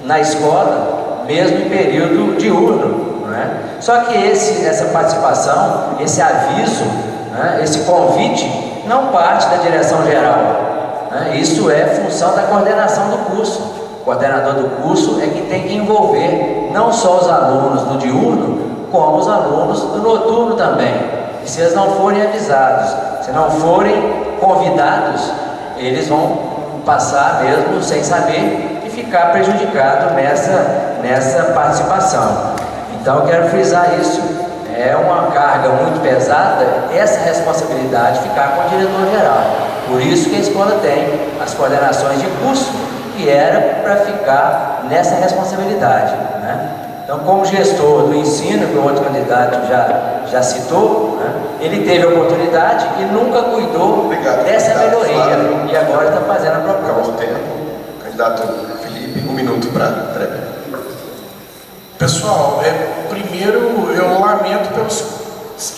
na escola, mesmo em período diurno, né? Só que essa participação, esse aviso, né, esse convite, não parte da direção geral, né? Isso é função da coordenação do curso. O coordenador do curso é que tem que envolver não só os alunos do diurno, como os alunos do noturno também. E se eles não forem avisados, se não forem convidados, eles vão passar mesmo sem saber e ficar prejudicados nessa participação. Então eu quero frisar isso. É uma carga muito pesada essa responsabilidade ficar com o diretor-geral. Por isso que a escola tem as coordenações de curso, que era para ficar nessa responsabilidade, né? Então, como gestor do ensino, que o outro candidato já citou, né, ele teve a oportunidade e nunca cuidou dessa melhoria, claro. E agora está fazendo a proposta. Acabou o tempo. Candidato Felipe, 1 minuto para breve. Pessoal, primeiro eu lamento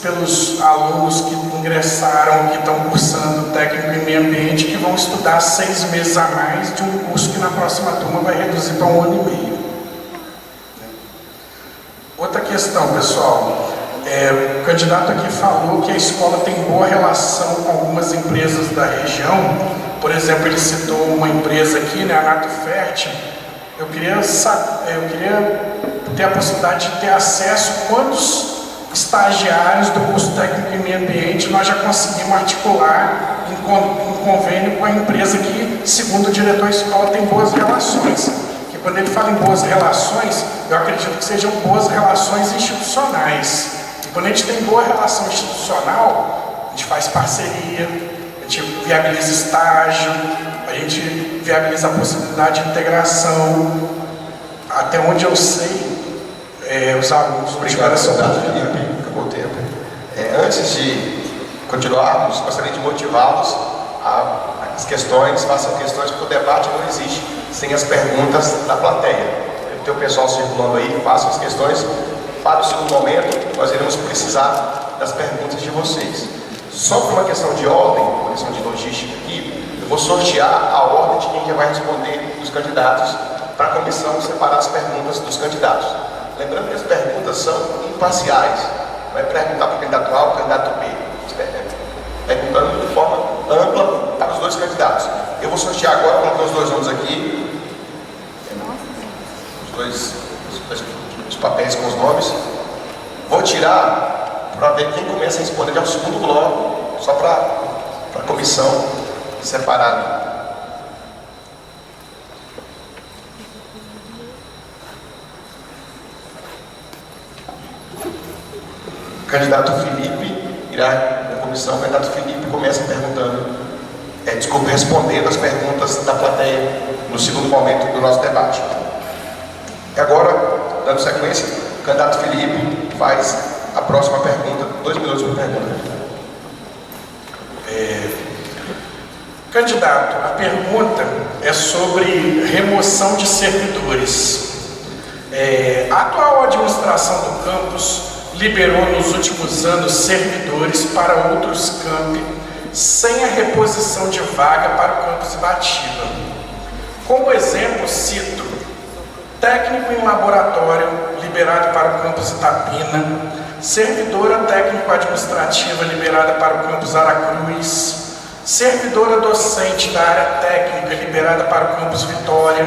pelos alunos que ingressaram, que estão cursando técnico em meio ambiente, que vão estudar 6 meses a mais de um curso que na próxima turma vai reduzir para 1 ano e meio. Outra questão, pessoal, o candidato aqui falou que a escola tem boa relação com algumas empresas da região. Por exemplo, ele citou uma empresa aqui, né, a Nato Fértil. Eu queria ter a possibilidade de ter acesso a quantos estagiários do curso técnico em meio ambiente nós já conseguimos articular em convênio com a empresa que, segundo o diretor da escola, tem boas relações. Que quando ele fala em boas relações, eu acredito que sejam boas relações institucionais. E quando a gente tem boa relação institucional, a gente faz parceria, a gente viabiliza estágio, a gente viabiliza a possibilidade de integração. Até onde eu sei, os alunos... Obrigado, candidato Felipe. Acabou o tempo. Antes de continuarmos, gostaria de motivá-los as questões, façam questões, porque o debate não existe sem as perguntas da plateia. Tem o pessoal circulando aí, façam as questões. Para o segundo momento, nós iremos precisar das perguntas de vocês. Só por uma questão de ordem, uma questão de logística aqui, eu vou sortear a ordem de quem vai responder dos candidatos, para a comissão separar as perguntas dos candidatos. Lembrando que as perguntas são imparciais. Não é perguntar para o candidato A ou o candidato B. Perguntando de forma ampla para os 2 candidatos. Eu vou sortear agora, colocar os 2 nomes aqui. Os papéis com os nomes. Vou tirar para ver quem começa a responder já o segundo bloco, só para a comissão separar. Candidato Felipe irá na comissão. O candidato Felipe começa perguntando, respondendo as perguntas da plateia no segundo momento do nosso debate. E agora, dando sequência, o candidato Felipe faz a próxima pergunta. 2 minutos para a pergunta. Candidato, a pergunta é sobre remoção de servidores. A atual administração do campus liberou nos últimos anos servidores para outros campi sem a reposição de vaga para o campus Ibatiba. Como exemplo, cito técnico em laboratório liberado para o campus Itapina, servidora técnico-administrativa liberada para o campus Aracruz, servidora docente da área técnica liberada para o campus Vitória,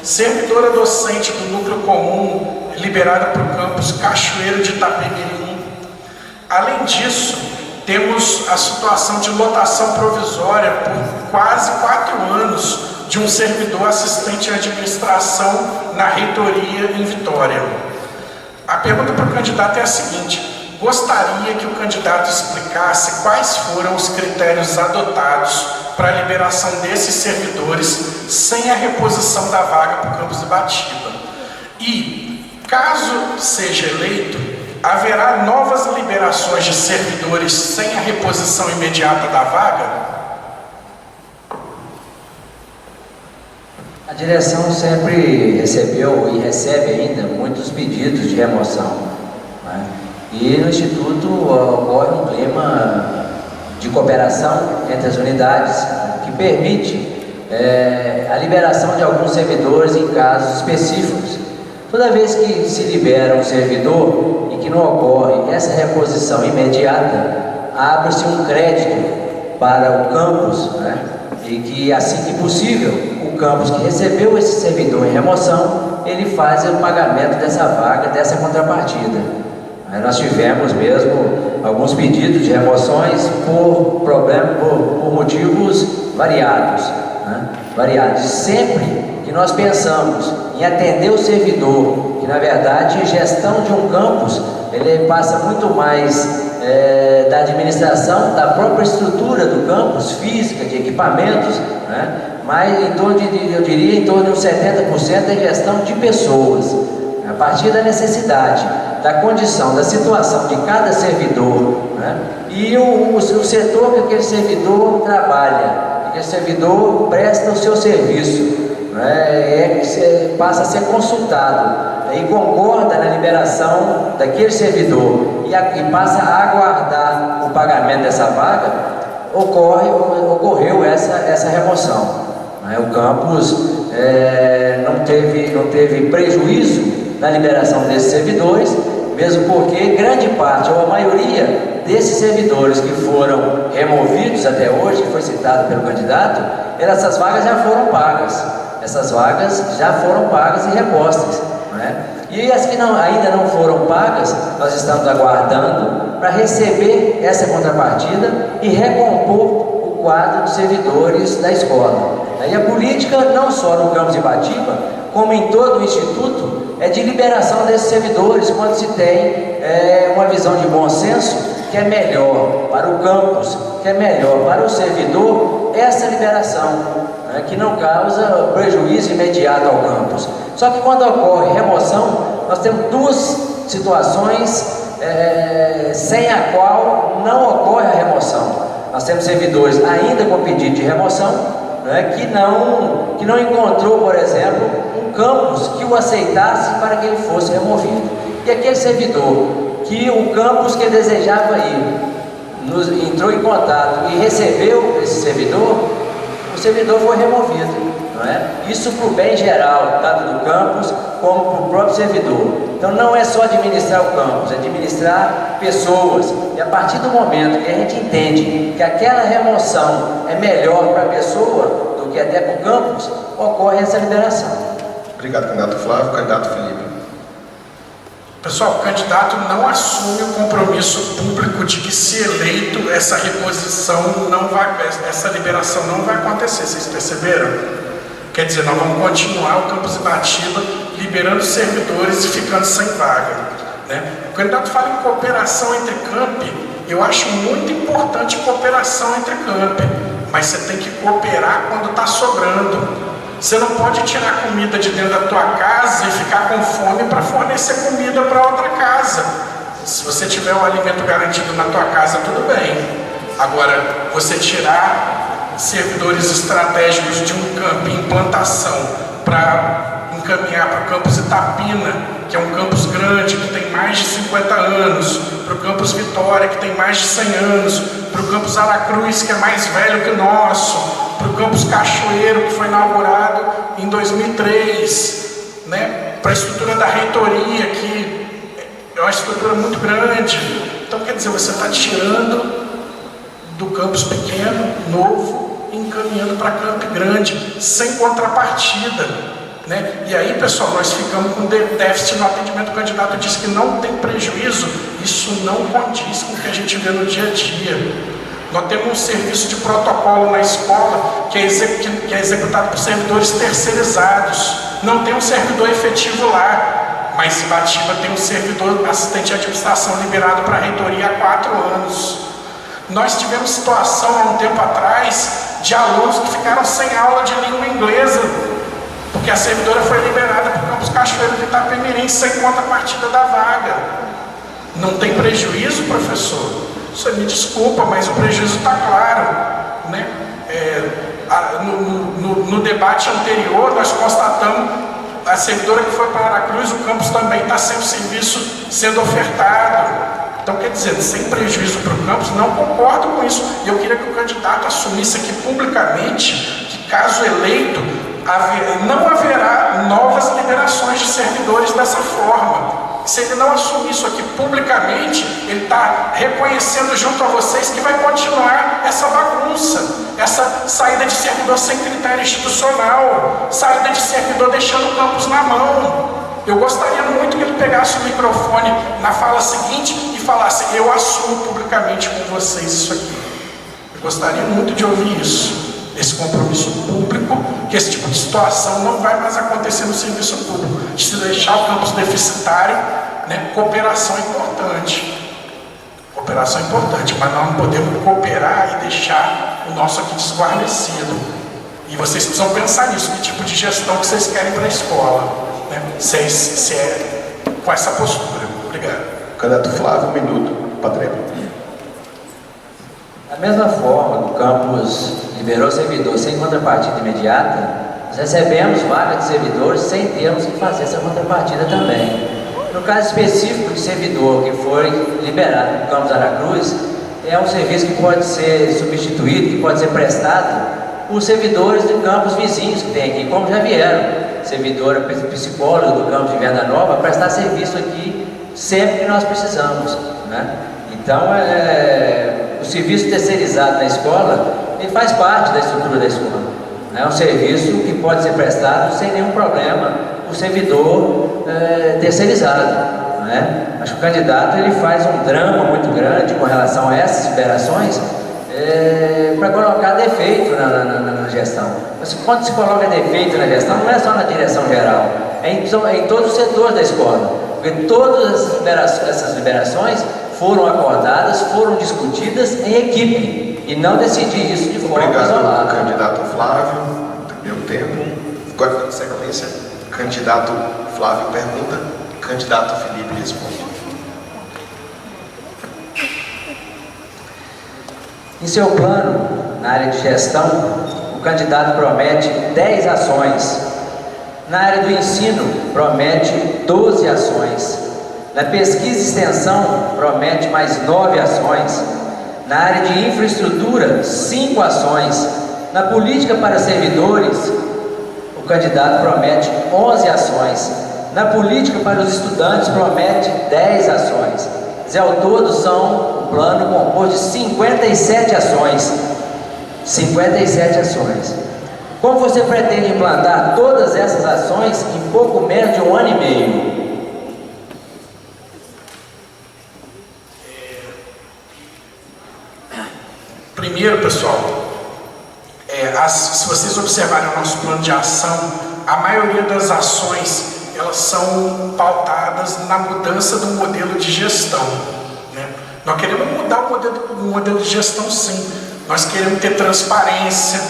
servidora docente do núcleo comum liberada para o campus Cachoeiro de Itapemirim. Além disso, temos a situação de lotação provisória por quase 4 anos de um servidor assistente em administração na reitoria em Vitória. A pergunta para o candidato é a seguinte: gostaria que o candidato explicasse quais foram os critérios adotados para a liberação desses servidores sem a reposição da vaga para o campus Ibatiba. E, caso seja eleito, haverá novas liberações de servidores sem a reposição imediata da vaga? A direção sempre recebeu e recebe ainda muitos pedidos de remoção, né? E no Instituto ocorre um clima de cooperação entre as unidades que permite a liberação de alguns servidores em casos específicos. Toda vez que se libera um servidor e que não ocorre essa reposição imediata, abre-se um crédito para o campus, né? E que assim que possível, o campus que recebeu esse servidor em remoção, ele faz o pagamento dessa vaga, dessa contrapartida. Aí nós tivemos mesmo alguns pedidos de remoções por motivos variados, né? Variados. Sempre que nós pensamos em atender o servidor, que na verdade a gestão de um campus, ele passa muito mais da administração, da própria estrutura do campus, física, de equipamentos, né? Mas em torno de, eu diria, em torno de uns 70% é gestão de pessoas, a partir da necessidade, da condição, da situação de cada servidor, né? E o setor que aquele servidor trabalha, que aquele servidor presta o seu serviço, né? Passa a ser consultado e concorda na liberação daquele servidor e passa a aguardar o pagamento dessa vaga, ocorreu essa remoção. O campus não teve prejuízo na liberação desses servidores, mesmo porque grande parte ou a maioria desses servidores que foram removidos até hoje, que foi citado pelo candidato, essas vagas já foram pagas. Essas vagas já foram pagas e repostas, né? E as que ainda não foram pagas, nós estamos aguardando para receber essa contrapartida e recompor o quadro de servidores da escola. E a política, não só no campus Ibatiba, como em todo o Instituto, é de liberação desses servidores, quando se tem uma visão de bom senso, que é melhor para o campus, que é melhor para o servidor, essa liberação, né, que não causa prejuízo imediato ao campus. Só que quando ocorre remoção, nós temos duas situações sem a qual não ocorre a remoção. Nós temos servidores ainda com pedido de remoção, né, que não encontrou, por exemplo, um campus que o aceitasse para que ele fosse removido. E aquele servidor que o campus que desejava ir entrou em contato e recebeu esse servidor, o servidor foi removido, não é? Isso para o bem geral, tanto do campus como para o próprio servidor. Então não é só administrar o campus, é administrar pessoas. E a partir do momento que a gente entende que aquela remoção é melhor para a pessoa do que até para o campus, ocorre essa liberação. Obrigado, candidato Flávio. Candidato Felipe. Pessoal, o candidato não assume o compromisso público de que, se eleito, essa reposição essa liberação não vai acontecer. Vocês perceberam? Quer dizer, nós vamos continuar o campus Ibatiba liberando servidores e ficando sem vaga, né? O candidato fala em cooperação entre campi. Eu acho muito importante cooperação entre campi, mas você tem que cooperar quando está sobrando. Você não pode tirar comida de dentro da tua casa e ficar com fome para fornecer comida para outra casa. Se você tiver um alimento garantido na tua casa, tudo bem. Agora, você tirar servidores estratégicos de um campo em implantação para encaminhar para o campus Itapina, que é um campus grande, que tem mais de 50 anos, para o campus Vitória, que tem mais de 100 anos, para o campus Aracruz, que é mais velho que o nosso, para o campus Cachoeiro, que foi inaugurado em 2003, né? Para a estrutura da reitoria, que é uma estrutura muito grande. Então, quer dizer, você está tirando do campus pequeno, novo, e encaminhando para campo grande, sem contrapartida, né? E aí, pessoal, nós ficamos com déficit no atendimento. O candidato disse que não tem prejuízo. Isso não condiz com o que a gente vê no dia a dia. Nós temos um serviço de protocolo na escola que é executado por servidores terceirizados. Não tem um servidor efetivo lá, mas Ibatiba tem um servidor assistente de administração liberado para a reitoria há 4 anos. Nós tivemos situação há um tempo atrás de alunos que ficaram sem aula de língua inglesa, porque a servidora foi liberada para o campus Cachoeiro de Itapemirim sem contrapartida da vaga. Não tem prejuízo, professor? Você me desculpa, mas o prejuízo está claro, né? No debate anterior, nós constatamos a servidora que foi para Aracruz, o campus também está sem o serviço sendo ofertado. Então, quer dizer, sem prejuízo para o campus, não concordo com isso. E eu queria que o candidato assumisse aqui publicamente que, caso eleito, não haverá novas liberações de servidores dessa forma. Se ele não assumir isso aqui publicamente, ele está reconhecendo junto a vocês que vai continuar essa bagunça, essa saída de servidor sem critério institucional, saída de servidor deixando o campus na mão. Eu gostaria muito que ele pegasse o microfone na fala seguinte e falasse: eu assumo publicamente com vocês isso aqui. Eu gostaria muito de ouvir isso, esse compromisso público, que esse tipo de situação não vai mais acontecer no serviço público. De se deixar o campus deficitário, né? Cooperação é importante. Cooperação é importante, mas nós não podemos cooperar e deixar o nosso aqui desguarnecido. E vocês precisam pensar nisso, que tipo de gestão que vocês querem para a escola, né? Se é com essa postura. Obrigado. Candidato Flávio, 1 minuto. Padre. Da mesma forma, o campus liberou servidor sem contrapartida imediata, nós recebemos vaga de servidores sem termos que fazer essa contrapartida também. No caso específico de servidor que foi liberado no campus Aracruz, é um serviço que pode ser substituído, que pode ser prestado por servidores de campos vizinhos que tem aqui, como já vieram. Servidora psicóloga do campus de Venda Nova, prestar serviço aqui sempre que nós precisamos, né? Então, o serviço terceirizado na escola, ele faz parte da estrutura da escola. É um serviço que pode ser prestado sem nenhum problema por servidor terceirizado, né? Acho que o candidato ele faz um drama muito grande com relação a essas liberações para colocar defeito na gestão. Mas quando se coloca defeito na gestão, não é só na direção geral, é em todos os setores da escola, porque todas essas liberações foram acordadas, foram discutidas em equipe, e não decidir isso de forma isolada. Obrigado, candidato Flávio. Deu tempo. Agora, na sequência, candidato Flávio pergunta, candidato Felipe responde. Em seu plano, na área de gestão, o candidato promete 10 ações. Na área do ensino, promete 12 ações. Na pesquisa e extensão, promete mais 9 ações. Na área de infraestrutura, 5 ações. Na política para servidores, o candidato promete 11 ações. Na política para os estudantes, promete 10 ações. Ao todo, são um plano composto de 57 ações. 57 ações. Como você pretende implantar todas essas ações em pouco menos de 1 ano e meio? Primeiro, pessoal, se vocês observarem o nosso plano de ação, a maioria das ações elas são pautadas na mudança do modelo de gestão, né? Nós queremos mudar o modelo de gestão, sim. Nós queremos ter transparência,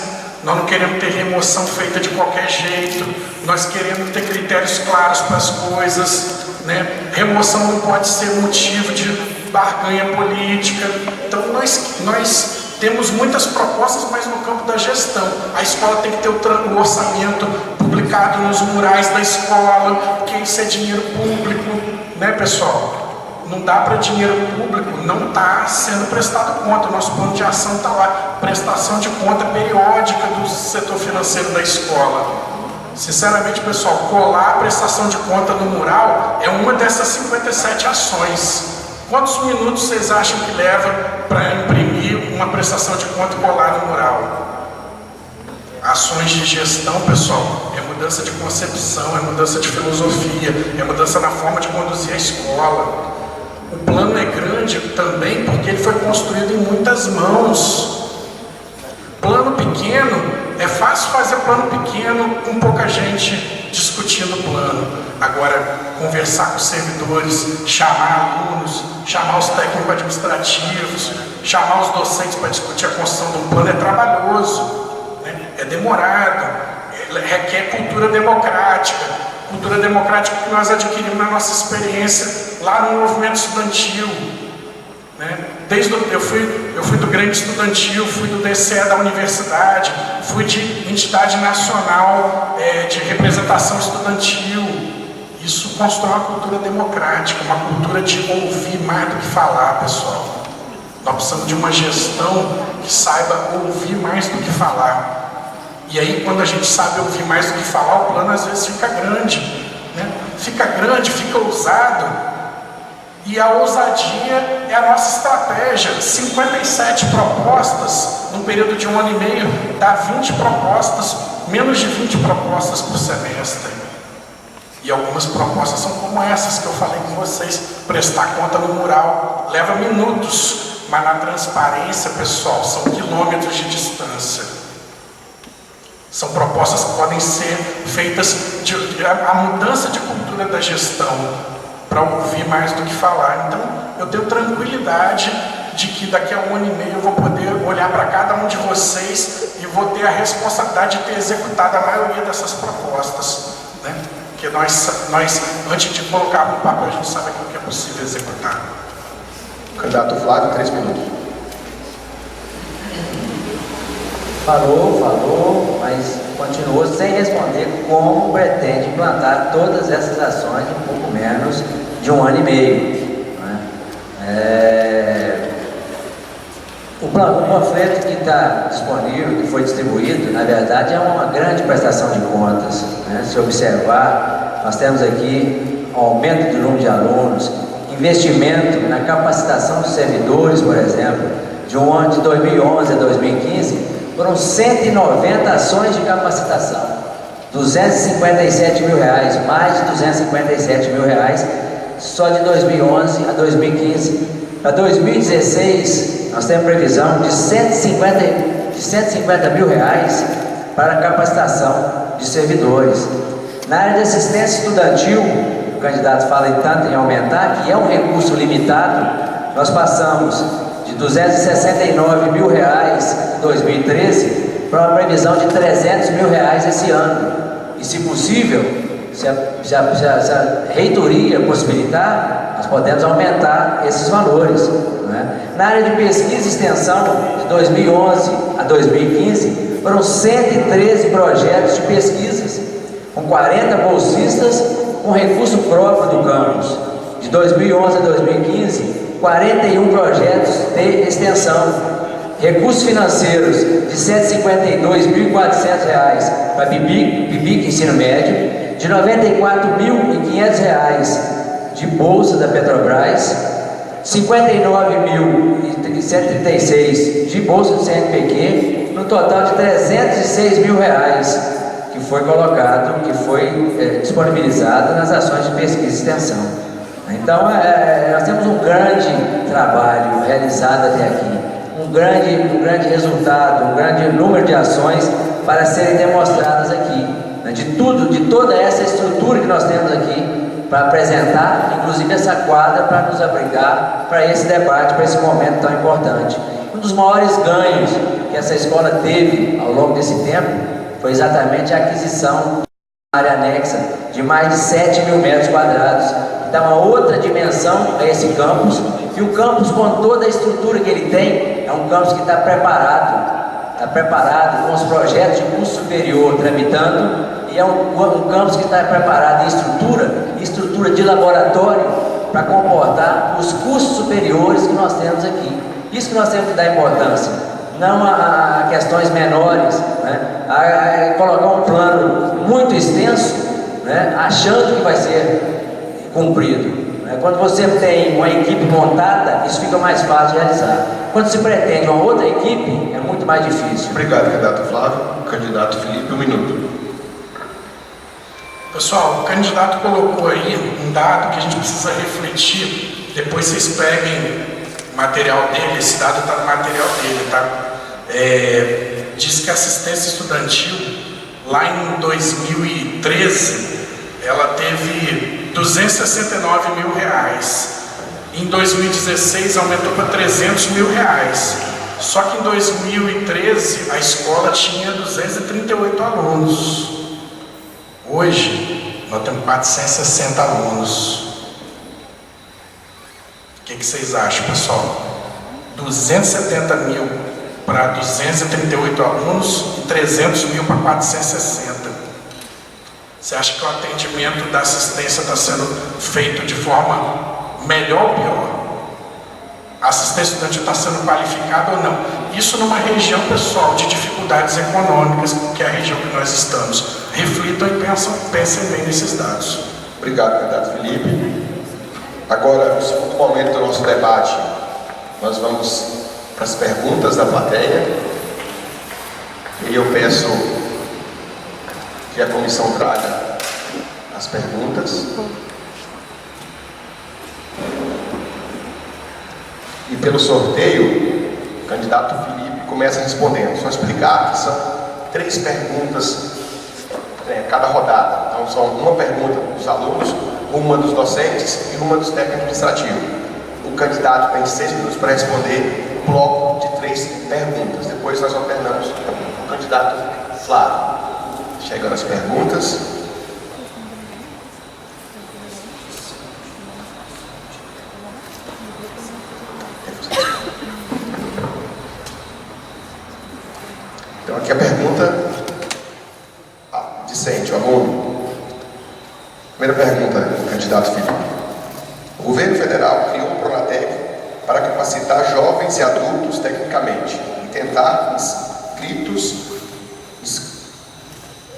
nós não queremos ter remoção feita de qualquer jeito, nós queremos ter critérios claros para as coisas, né? Remoção não pode ser motivo de barganha política. Então nós Temos muitas propostas, mas no campo da gestão. A escola tem que ter o orçamento publicado nos murais da escola, porque isso é dinheiro público, né, pessoal? Não dá para dinheiro público, não está sendo prestado conta. O nosso plano de ação está lá, prestação de conta periódica do setor financeiro da escola. Sinceramente, pessoal, colar a prestação de conta no mural é uma dessas 57 ações. Quantos minutos vocês acham que leva para imprimir uma prestação de conta e colar no mural? Ações de gestão, pessoal, é mudança de concepção, é mudança de filosofia, é mudança na forma de conduzir a escola. O plano é grande também porque ele foi construído em muitas mãos. Plano pequeno, é fácil fazer plano pequeno com pouca gente discutindo o plano. Agora, conversar com os servidores, chamar alunos, chamar os técnicos administrativos, chamar os docentes para discutir a construção do plano é trabalhoso, né? É demorado, requer cultura democrática. Cultura democrática que nós adquirimos na nossa experiência lá no movimento estudantil, né? Eu fui do Grêmio Estudantil, fui do DCE da universidade, fui de entidade nacional de representação estudantil. Isso constrói uma cultura democrática, uma cultura de ouvir mais do que falar, pessoal. Nós precisamos de uma gestão que saiba ouvir mais do que falar. E aí, quando a gente sabe ouvir mais do que falar, o plano às vezes fica grande, né? Fica grande, fica ousado. E a ousadia é a nossa estratégia. 57 propostas, num período de 1 ano e meio, dá 20 propostas, menos de 20 propostas por semestre. E algumas propostas são como essas que eu falei com vocês. Prestar conta no mural leva minutos, mas na transparência, pessoal, são quilômetros de distância. São propostas que podem ser feitas, a mudança de cultura da gestão, para ouvir mais do que falar. Então, eu tenho tranquilidade de que daqui a 1 ano e meio eu vou poder olhar para cada um de vocês e vou ter a responsabilidade de ter executado a maioria dessas propostas, né? Porque nós antes de colocar no papel, a gente sabe aquilo que é possível executar. Candidato Flávio, 3 minutos. Falou, mas continuou sem responder como pretende implantar todas essas ações em pouco menos de 1 ano e meio. Né? O panfleto que está disponível, que foi distribuído, na verdade é uma grande prestação de contas. Né? Se observar, nós temos aqui aumento do número de alunos, investimento na capacitação dos servidores, por exemplo, de 2011 a 2015, foram 190 ações de capacitação, 257 mil reais, mais de 257 mil reais, só de 2011 a 2015. Para 2016, nós temos previsão de 150 mil reais para a capacitação de servidores. Na área de assistência estudantil, o candidato fala tanto em aumentar, que é um recurso limitado, nós passamos de 269 mil reais em 2013 para uma previsão de 300 mil reais esse ano. E, se possível, se a reitoria possibilitar, nós podemos aumentar esses valores. Né? Na área de pesquisa e extensão, de 2011 a 2015, foram 113 projetos de pesquisas, com 40 bolsistas com recurso próprio do campus. De 2011 a 2015, 41 projetos de extensão, recursos financeiros de R$ 152.400 para BIC Ensino Médio, de R$ 94.500 de bolsa da Petrobras, R$ 59.136 de bolsa do CNPq, no total de R$ 306 mil que foi colocado, que foi disponibilizado nas ações de pesquisa e extensão. Então, nós temos um grande trabalho realizado até aqui, um grande resultado, um grande número de ações para serem demonstradas aqui, né? De toda essa estrutura que nós temos aqui para apresentar, inclusive essa quadra para nos abrigar para esse debate, para esse momento tão importante. Um dos maiores ganhos que essa escola teve ao longo desse tempo foi exatamente a aquisição área anexa de mais de 7 mil metros quadrados, que dá uma outra dimensão a esse campus, e o campus, com toda a estrutura que ele tem, é um campus que está preparado com os projetos de curso superior tramitando, e é um campus que está preparado em estrutura de laboratório para comportar os cursos superiores que nós temos aqui. Isso que nós temos que dar importância, não a questões menores, né? A colocar um plano muito extenso, né? Achando que vai ser cumprido, né? Quando você tem uma equipe montada, isso fica mais fácil de realizar. Quando se pretende uma outra equipe, é muito mais difícil. Obrigado, candidato Flávio. Candidato Felipe, 1 minuto. Pessoal, o candidato colocou aí um dado que a gente precisa refletir. Depois vocês peguem o material dele, esse dado está no material dele, tá? Diz que a assistência estudantil, lá em 2013, ela teve 269 mil reais. Em 2016 aumentou para 300 mil reais. Só que em 2013 a escola tinha 238 alunos. Hoje nós temos 460 alunos. O que vocês acham, pessoal? 270 mil para 238 alunos e 300 mil para 460. Você acha que o atendimento da assistência está sendo feito de forma melhor ou pior? A assistência estudantil está sendo qualificada ou não? Isso numa região, pessoal, de dificuldades econômicas, que é a região que nós estamos. Reflitam e pensem bem nesses dados. Obrigado, candidato Felipe. Agora, no segundo momento do nosso debate, nós vamos para as perguntas da plateia. E eu peço que a comissão traga as perguntas. E pelo sorteio, o candidato Felipe começa respondendo. Só explicar que são 3 perguntas cada rodada. Então são uma pergunta dos alunos, uma dos docentes e uma dos técnicos administrativos. O candidato tem 6 minutos para responder um bloco de 3 perguntas. Depois nós alternamos com o candidato Flávio. Chegando as perguntas. Então aqui a pergunta discente, o aluno. Primeira pergunta, candidato Felipe. O governo federal criou o Pronatec para capacitar jovens e adultos tecnicamente e tentar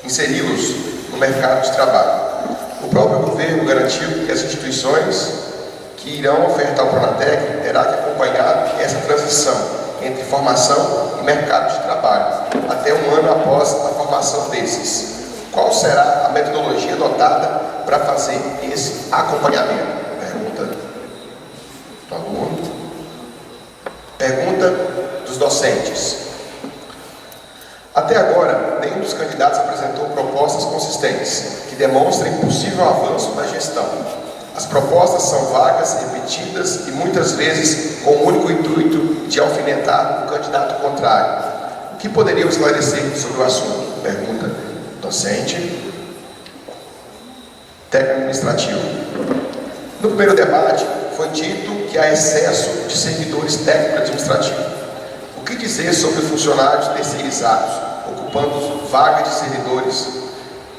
inseri-los no mercado de trabalho. O próprio governo garantiu que as instituições que irão ofertar o Pronatec terá que acompanhar essa transição entre formação e mercado de trabalho, até um ano após a formação desses. Qual será a metodologia adotada para fazer esse acompanhamento? Pergunta do aluno. Pergunta dos docentes. Até agora, nenhum dos candidatos apresentou propostas consistentes que demonstrem possível avanço na gestão. As propostas são vagas, repetidas e muitas vezes com o único intuito de alfinetar o candidato contrário. O que poderiam esclarecer sobre o assunto? Pergunta docente. Técnico administrativo. No primeiro debate, foi dito que há excesso de servidores técnico-administrativos. O que dizer sobre funcionários terceirizados, ocupando vagas de servidores,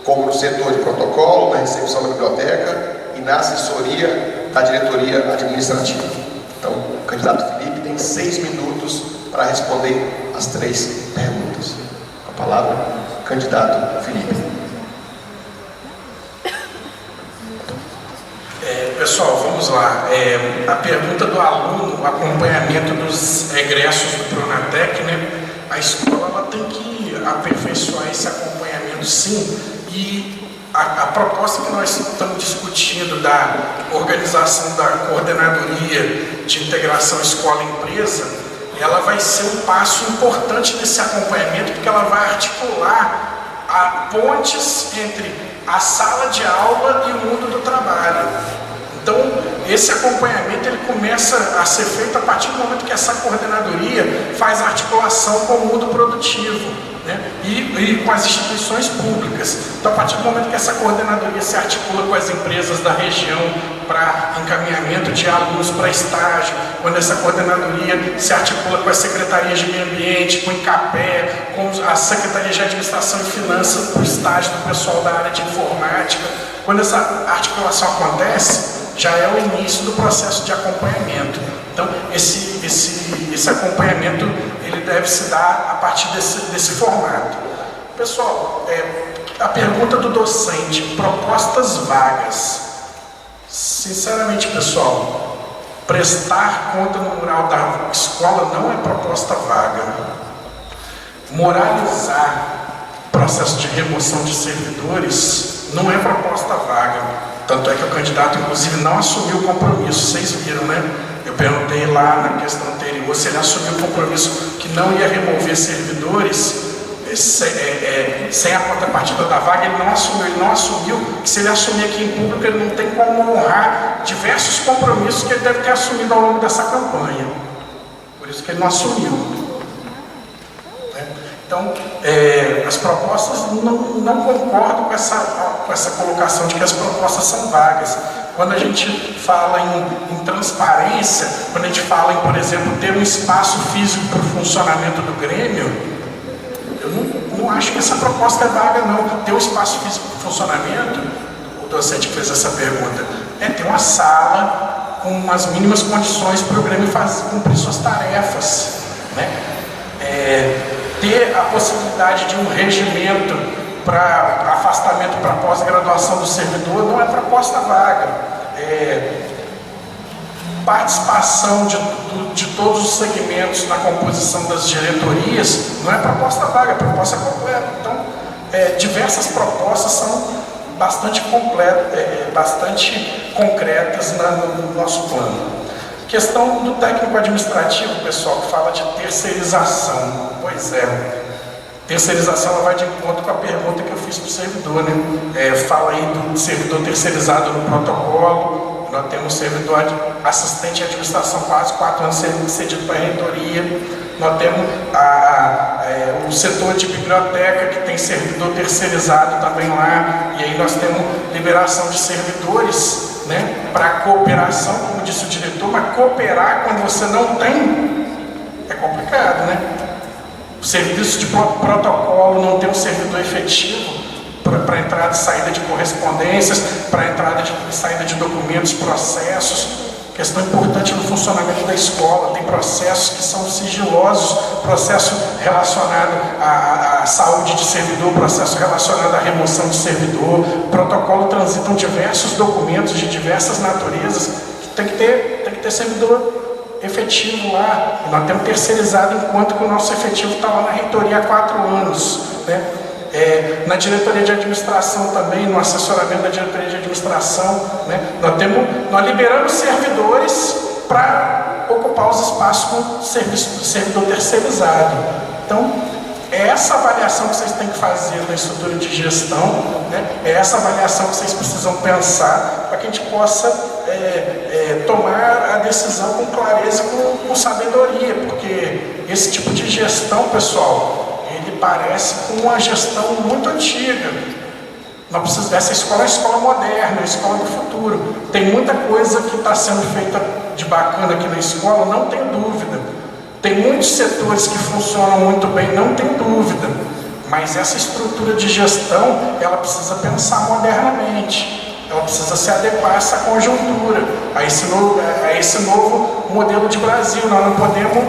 como no setor de protocolo, na recepção da biblioteca e na assessoria da diretoria administrativa? Então, o candidato Felipe tem 6 minutos para responder as 3 perguntas. Com a palavra, o candidato Felipe. Pessoal, vamos lá. A pergunta do aluno, o acompanhamento dos egressos do Pronatec, né? A escola ela tem que aperfeiçoar esse acompanhamento, sim. E a proposta que nós estamos discutindo da organização da coordenadoria de integração escola-empresa, ela vai ser um passo importante nesse acompanhamento, porque ela vai articular pontes entre a sala de aula e o mundo do trabalho. Então, esse acompanhamento ele começa a ser feito a partir do momento que essa coordenadoria faz a articulação com o mundo produtivo, né? E com as instituições públicas. Então, a partir do momento que essa coordenadoria se articula com as empresas da região para encaminhamento de alunos para estágio, quando essa coordenadoria se articula com as secretarias de meio ambiente, com o INCAPé, com a Secretaria de Administração e Finanças para o estágio do pessoal da área de informática, quando essa articulação acontece, já é o início do processo de acompanhamento. Então, esse acompanhamento ele deve se dar a partir desse formato. Pessoal, a pergunta do docente, propostas vagas. Sinceramente, pessoal, prestar conta no mural da escola não é proposta vaga. Moralizar processo de remoção de servidores não é proposta vaga. Tanto é que o candidato, inclusive, não assumiu o compromisso. Vocês viram, né? Eu perguntei lá na questão anterior se ele assumiu o compromisso que não ia remover servidores sem a contrapartida da vaga. Ele não assumiu que se ele assumir aqui em público, ele não tem como honrar diversos compromissos que ele deve ter assumido ao longo dessa campanha. Por isso que ele não assumiu. Então, as propostas não concordam com essa colocação de que as propostas são vagas. Quando a gente fala em transparência, quando a gente fala em, por exemplo, ter um espaço físico para o funcionamento do Grêmio, eu não acho que essa proposta é vaga, não. Ter um espaço físico para o funcionamento, o docente que fez essa pergunta, é ter uma sala com as mínimas condições para o Grêmio cumprir suas tarefas, né? Ter a possibilidade de um regimento para afastamento para pós-graduação do servidor não é proposta vaga. Participação de todos os segmentos na composição das diretorias não é proposta vaga, é proposta completa. Então, diversas propostas são bastante concretas no nosso plano. Questão do técnico administrativo, pessoal, que fala de terceirização. Pois é, terceirização ela vai de encontro com a pergunta que eu fiz para o servidor, né? Fala aí do servidor terceirizado no protocolo. Nós temos servidor assistente de administração quase 4 anos sendo cedido para a reitoria. Nós temos o setor de biblioteca, que tem servidor terceirizado também lá. E aí nós temos liberação de servidores, né, para cooperação, como disse o diretor, mas cooperar quando você não tem é complicado, né? O serviço de protocolo não tem um servidor efetivo para entrada e saída de correspondências, para entrada e saída de documentos, processos. Questão importante no funcionamento da escola, tem processos que são sigilosos, processo relacionado à saúde de servidor, processo relacionado à remoção de servidor, protocolo transitam diversos documentos de diversas naturezas, que tem que ter servidor efetivo lá. Nós temos terceirizado enquanto que o nosso efetivo está lá na reitoria há 4 anos, né? Na diretoria de administração também, no assessoramento da diretoria de administração, né, nós liberamos servidores para ocupar os espaços com servidor terceirizado. Então, é essa avaliação que vocês têm que fazer da estrutura de gestão, né, é essa avaliação que vocês precisam pensar para que a gente possa tomar a decisão com clareza e com sabedoria, porque esse tipo de gestão, pessoal, ele parece com uma gestão muito antiga. Essa escola é uma escola moderna, é uma escola do futuro. Tem muita coisa que está sendo feita de bacana aqui na escola, não tem dúvida. Tem muitos setores que funcionam muito bem, não tem dúvida. Mas essa estrutura de gestão, ela precisa pensar modernamente. Ela precisa se adequar a essa conjuntura, a esse novo modelo de Brasil. Nós não podemos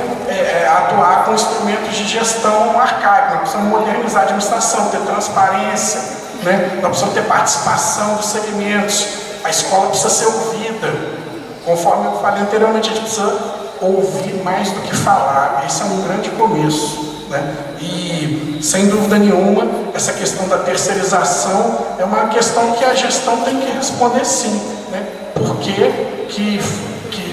atuar com instrumentos de gestão arcaicos. Nós precisamos modernizar a administração, ter transparência, né? Nós precisamos ter participação dos segmentos. A escola precisa ser ouvida. Conforme eu falei anteriormente, a gente precisa ouvir mais do que falar. Esse é um grande começo, né? E, sem dúvida nenhuma, essa questão da terceirização é uma questão que a gestão tem que responder sim, né? Por que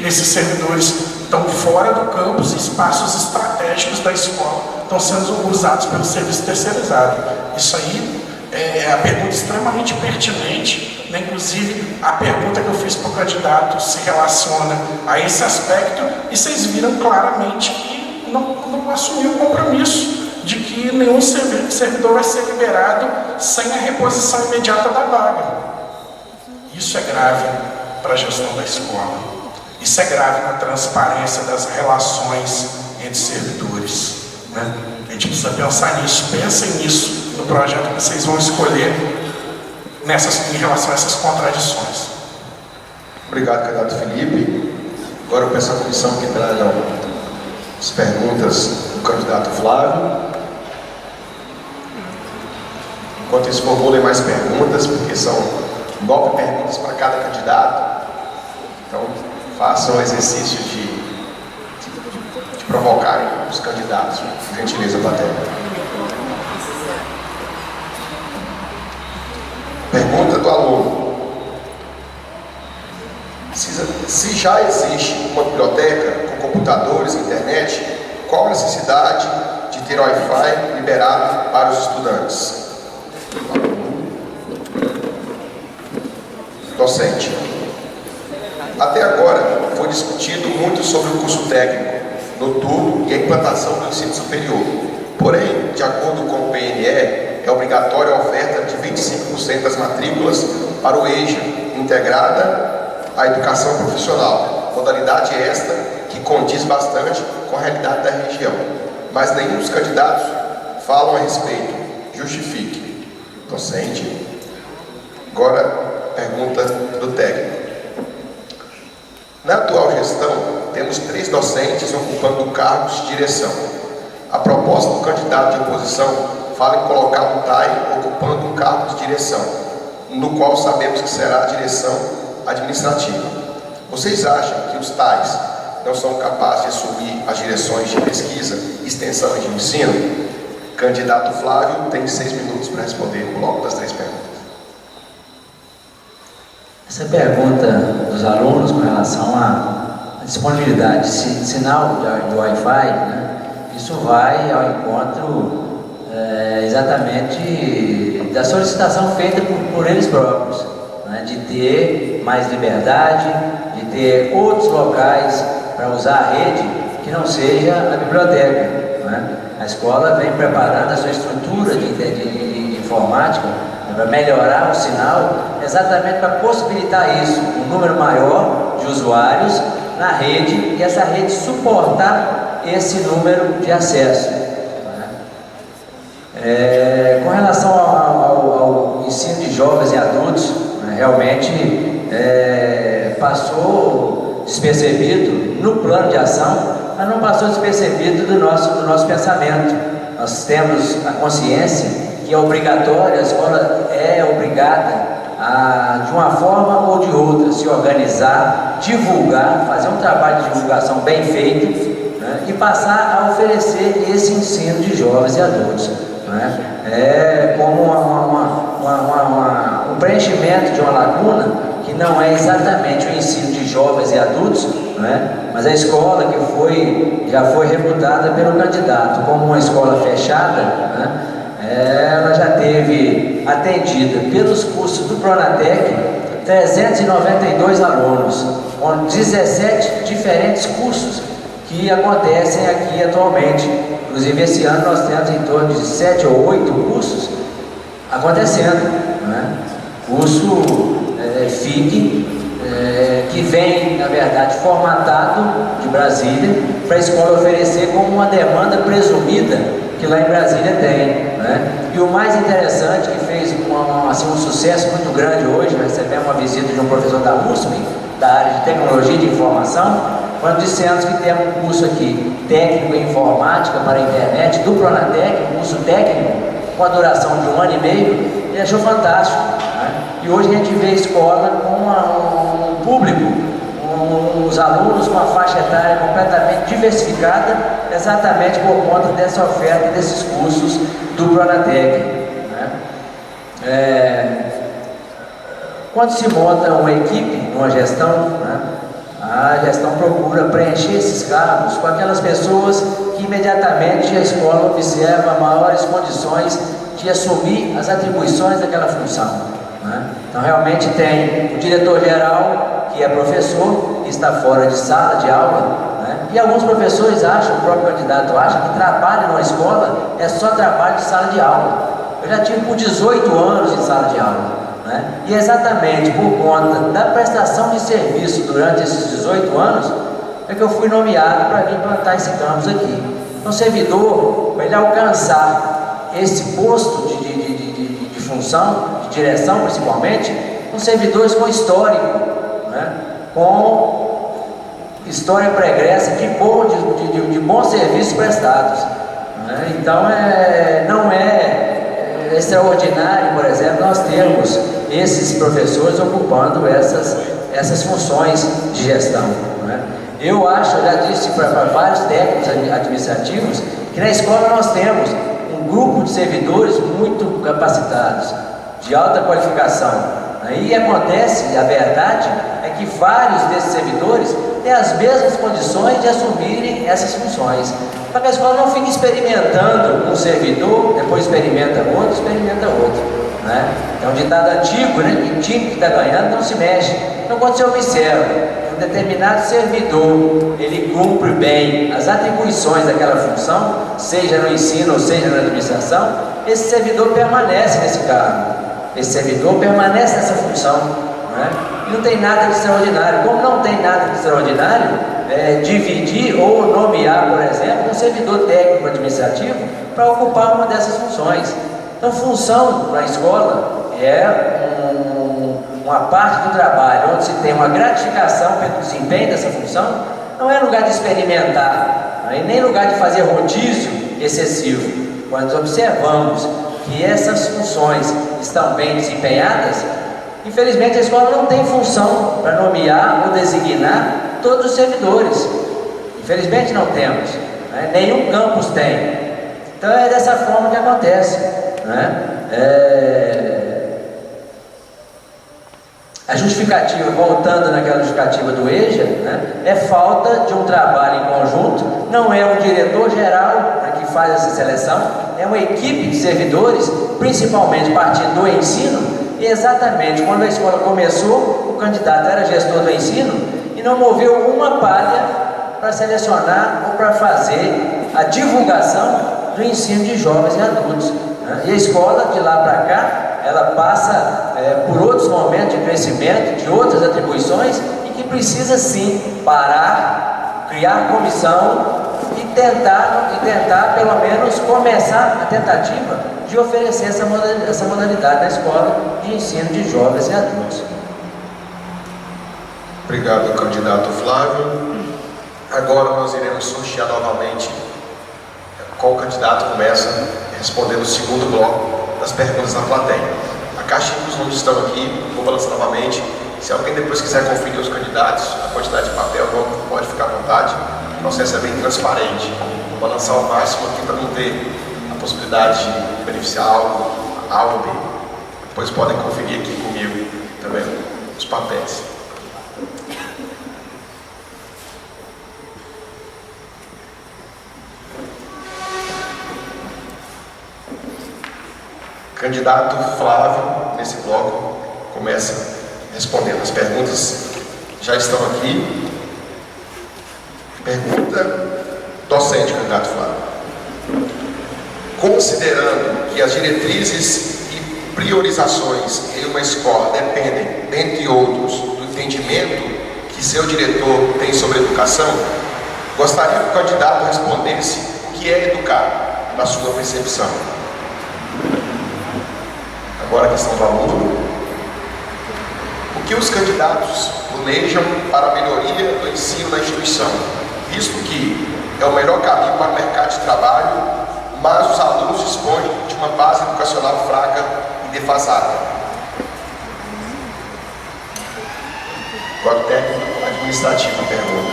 esses servidores estão fora do campus, espaços estratégicos da escola estão sendo usados pelo serviço terceirizado? Isso aí é a pergunta extremamente pertinente, né? Inclusive, a pergunta que eu fiz para o candidato se relaciona a esse aspecto, e vocês viram claramente que não assumiu o compromisso de que nenhum servidor vai ser liberado sem a reposição imediata da vaga. Isso é grave para a gestão da escola. Isso é grave na transparência das relações entre servidores, né? A gente precisa pensar nisso. Pensem nisso no projeto que vocês vão escolher em relação a essas contradições. Obrigado, candidato Felipe. Agora eu peço à comissão que tragam as perguntas do candidato Flávio. Enquanto isso, formulem mais perguntas, porque são 9 perguntas para cada candidato. Então, façam o exercício de provocarem os candidatos. Por gentileza, plateia. Pergunta do aluno. Se já existe uma biblioteca com computadores e internet, qual a necessidade de ter Wi-Fi liberado para os estudantes? Docente. Até agora foi discutido muito sobre o curso técnico, noturno e a implantação do ensino superior. Porém, de acordo com o PNE, é obrigatória a oferta de 25% das matrículas para o EJA, integrada à educação profissional. Modalidade esta que condiz bastante com a realidade da região. Mas nenhum dos candidatos falam a respeito. Justifique. Docente. Agora, pergunta do técnico. Na atual gestão, temos 3 docentes ocupando cargos de direção. A proposta do candidato de oposição fala em colocar um TAI ocupando um cargo de direção, no qual sabemos que será a direção administrativa. Vocês acham que os TAIs não são capazes de assumir as direções de pesquisa, extensão e de ensino? Candidato Flávio tem 6 minutos para responder o bloco das 3 perguntas. Essa pergunta dos alunos com relação à disponibilidade de sinal de Wi-Fi, né, isso vai ao encontro exatamente da solicitação feita por eles próprios, né, de ter mais liberdade, de ter outros locais para usar a rede que não seja a biblioteca, né? A escola vem preparando a sua estrutura de informática para melhorar o sinal, exatamente para possibilitar isso, um número maior de usuários na rede e essa rede suportar esse número de acesso, né? Com relação ao ensino de jovens e adultos, né, realmente passou despercebido no plano de ação, mas não passou despercebido do nosso pensamento. Nós temos a consciência que é obrigatória, a escola é obrigada a, de uma forma ou de outra, se organizar, divulgar, fazer um trabalho de divulgação bem feito, né, e passar a oferecer esse ensino de jovens e adultos, né? É como um preenchimento de uma lacuna que não é exatamente o ensino de jovens e adultos, né? Mas a escola que já foi reputada pelo candidato como uma escola fechada, né? Ela já teve atendida pelos cursos do Pronatec 392 alunos, com 17 diferentes cursos que acontecem aqui atualmente. Inclusive esse ano nós temos em torno de 7 ou 8 cursos acontecendo, né? Curso FIC, que vem, na verdade, formatado de Brasília para a escola oferecer como uma demanda presumida que lá em Brasília tem, né? E o mais interessante, que fez um sucesso muito grande hoje, recebemos uma visita de um professor da USP, da área de tecnologia de informação, quando dissemos que temos um curso aqui, técnico em informática para a internet, do Pronatec, um curso técnico, com a duração de 1 ano e meio, ele achou fantástico, né? E hoje a gente vê a escola com um público, os alunos com uma faixa etária completamente diversificada, exatamente por conta dessa oferta desses cursos do Pronatec, né? Quando se monta uma equipe, uma gestão, né, a gestão procura preencher esses cargos com aquelas pessoas que imediatamente a escola observa maiores condições de assumir as atribuições daquela função, né? Então realmente tem o diretor-geral, que é professor, que está fora de sala de aula, né, E alguns professores acham, o próprio candidato acha, que trabalho numa escola é só trabalho de sala de aula. Eu já tive por 18 anos em sala de aula, né? E exatamente por conta da prestação de serviço durante esses 18 anos é que eu fui nomeado para vir plantar esse campus aqui. Então, o servidor, para ele alcançar esse posto de função, de direção principalmente, são servidores com histórico, né? Com história pregressa de bons serviços prestados, né? Então, não é extraordinário, por exemplo, nós temos esses professores ocupando essas funções de gestão, né? Eu acho, eu já disse para vários técnicos administrativos, que na escola nós temos um grupo de servidores muito capacitados, de alta qualificação. Aí acontece, a verdade é que vários desses servidores têm as mesmas condições de assumirem essas funções. Para que a escola não fique experimentando um servidor, depois experimenta outro, né? É um ditado antigo, né? Que o time que está ganhando não se mexe. Então, quando você observa que um determinado servidor, ele cumpre bem as atribuições daquela função, seja no ensino ou seja na administração, esse servidor permanece nesse cargo, esse servidor permanece nessa função, né? E não tem nada de extraordinário. Como não tem nada de extraordinário, dividir ou nomear, por exemplo, um servidor técnico administrativo para ocupar uma dessas funções. Então, função na escola é uma parte do trabalho onde se tem uma gratificação pelo desempenho dessa função. Não é lugar de experimentar, e nem lugar de fazer rodízio excessivo. Quando observamos que essas funções estão bem desempenhadas, infelizmente a escola não tem função para nomear ou designar todos os servidores. Infelizmente não temos, né? Nenhum campus tem. Então é dessa forma que acontece, né? A justificativa, voltando naquela justificativa do EJA, né, é falta de um trabalho em conjunto. Não é o diretor geral que faz essa seleção, é uma equipe de servidores, principalmente partindo do ensino. E exatamente quando a escola começou, o candidato era gestor do ensino e não moveu uma palha para selecionar ou para fazer a divulgação do ensino de jovens e adultos, né? E a escola, de lá para cá, ela passa por outros momentos de crescimento, de outras atribuições, e que precisa sim parar, criar comissão e tentar pelo menos começar a tentativa de oferecer essa modalidade na escola de ensino de jovens e adultos. Obrigado, candidato Flávio. Agora nós iremos sortear novamente qual candidato começa respondendo o segundo bloco das perguntas da plateia. A caixinha dos nomes estão aqui, vou balançar novamente. Se alguém depois quiser conferir os candidatos, a quantidade de papel, pode ficar à vontade. O processo é bem transparente. Vou balançar ao máximo aqui para não ter a possibilidade de beneficiar A ou B. Depois podem conferir aqui comigo também os papéis. Candidato Flávio, nesse bloco, começa respondendo. As perguntas já estão aqui. Pergunta docente, candidato Flávio. Considerando que as diretrizes e priorizações em uma escola dependem, dentre outros, do entendimento que seu diretor tem sobre educação, gostaria que o candidato respondesse o que é educar, na sua percepção. Agora a questão do aluno. O que os candidatos planejam para a melhoria do ensino na instituição, visto que é o melhor caminho para o mercado de trabalho, mas os alunos dispõem de uma base educacional fraca e defasada? Agora o técnico administrativo pergunta.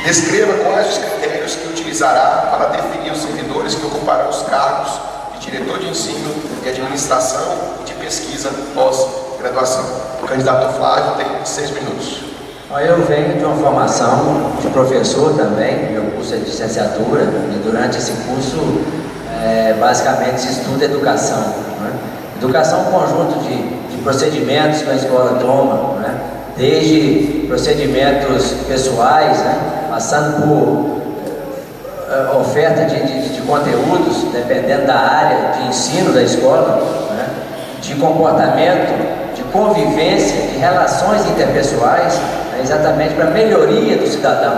Descreva quais os critérios que utilizará para definir os servidores que ocuparão os cargos de diretor de ensino, de administração e de pesquisa pós-graduação. O candidato Flávio tem 6 minutos. Eu venho de uma formação de professor também, meu curso é de licenciatura, e durante esse curso, basicamente, se estuda educação, né? Educação é um conjunto de procedimentos que a escola toma, né? Desde procedimentos pessoais, né, passando por oferta de conteúdos, dependendo da área de ensino da escola, né? De comportamento, de convivência, de relações interpessoais, né? Exatamente para a melhoria do cidadão,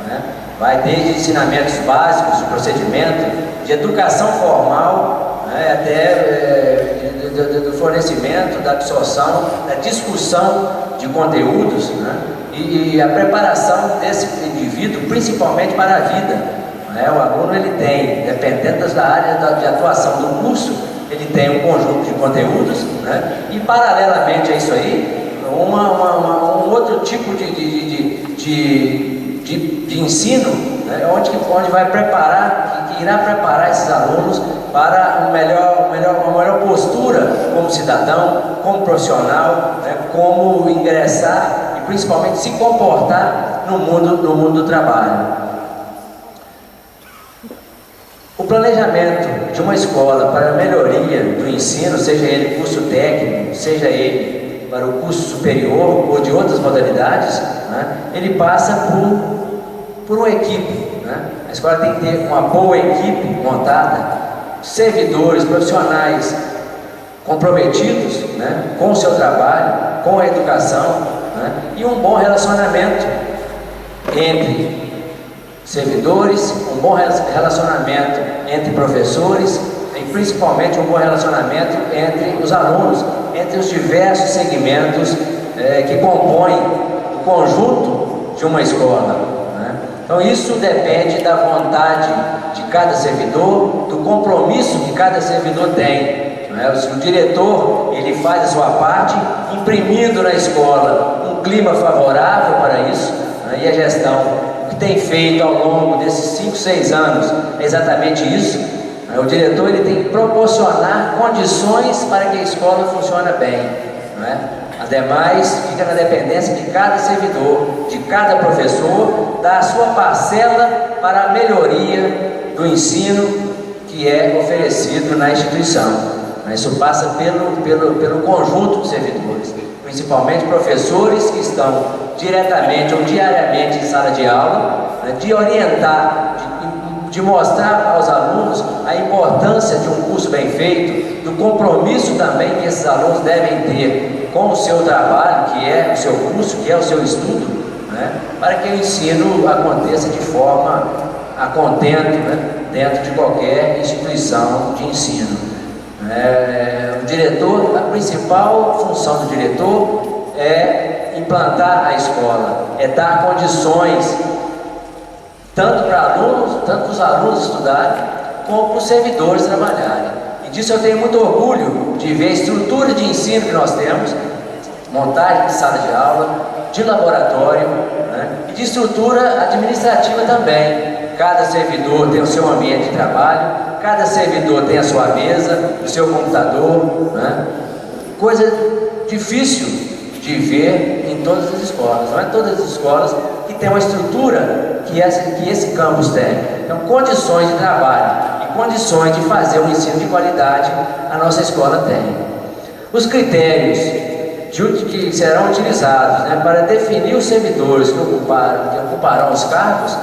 né? Vai desde ensinamentos básicos de procedimento, de educação formal, né? Até do fornecimento, da absorção, da discussão de conteúdos, né? E a preparação desse indivíduo, principalmente para a vida. O aluno, ele tem, dependendo da área de atuação do curso, ele tem um conjunto de conteúdos, né? E paralelamente a isso aí, um outro tipo de ensino, né? onde vai preparar, que irá preparar esses alunos para uma melhor postura como cidadão, como profissional, né? Como ingressar e principalmente se comportar no mundo do trabalho. O planejamento de uma escola para a melhoria do ensino, seja ele curso técnico, seja ele para o curso superior ou de outras modalidades, né, ele passa por uma equipe, né? A escola tem que ter uma boa equipe montada, servidores, profissionais comprometidos, né, com o seu trabalho, com a educação, né, e um bom relacionamento entre servidores, um bom relacionamento entre professores e principalmente um bom relacionamento entre os alunos, entre os diversos segmentos que compõem o conjunto de uma escola, né? Então isso depende da vontade de cada servidor, do compromisso que cada servidor tem, né? Se o diretor ele faz a sua parte, imprimindo na escola um clima favorável para isso, né? E a gestão que tem feito ao longo desses 5, 6 anos é exatamente isso. O diretor ele tem que proporcionar condições para que a escola funcione bem, não é? Ademais, fica na dependência de cada servidor, de cada professor, dar a sua parcela para a melhoria do ensino que é oferecido na instituição. Isso passa pelo conjunto de servidores, principalmente professores que estão diretamente ou diariamente em sala de aula, né, de orientar, de mostrar aos alunos a importância de um curso bem feito, do compromisso também que esses alunos devem ter com o seu trabalho, que é o seu curso, que é o seu estudo, né, para que o ensino aconteça de forma a contento, né, dentro de qualquer instituição de ensino. O diretor, a principal função do diretor é implantar a escola, é dar condições tanto para os alunos estudarem, como para os servidores trabalharem. E disso eu tenho muito orgulho de ver a estrutura de ensino que nós temos, montagem de sala de aula, de laboratório, né, e de estrutura administrativa também. Cada servidor tem o seu ambiente de trabalho, cada servidor tem a sua mesa, o seu computador, né? Coisa difícil de ver em todas as escolas. Não é todas as escolas que tem uma estrutura que esse campus tem. Então, condições de trabalho e condições de fazer um ensino de qualidade, a nossa escola tem. Os critérios que serão utilizados, né, para definir os servidores que ocuparão os cargos,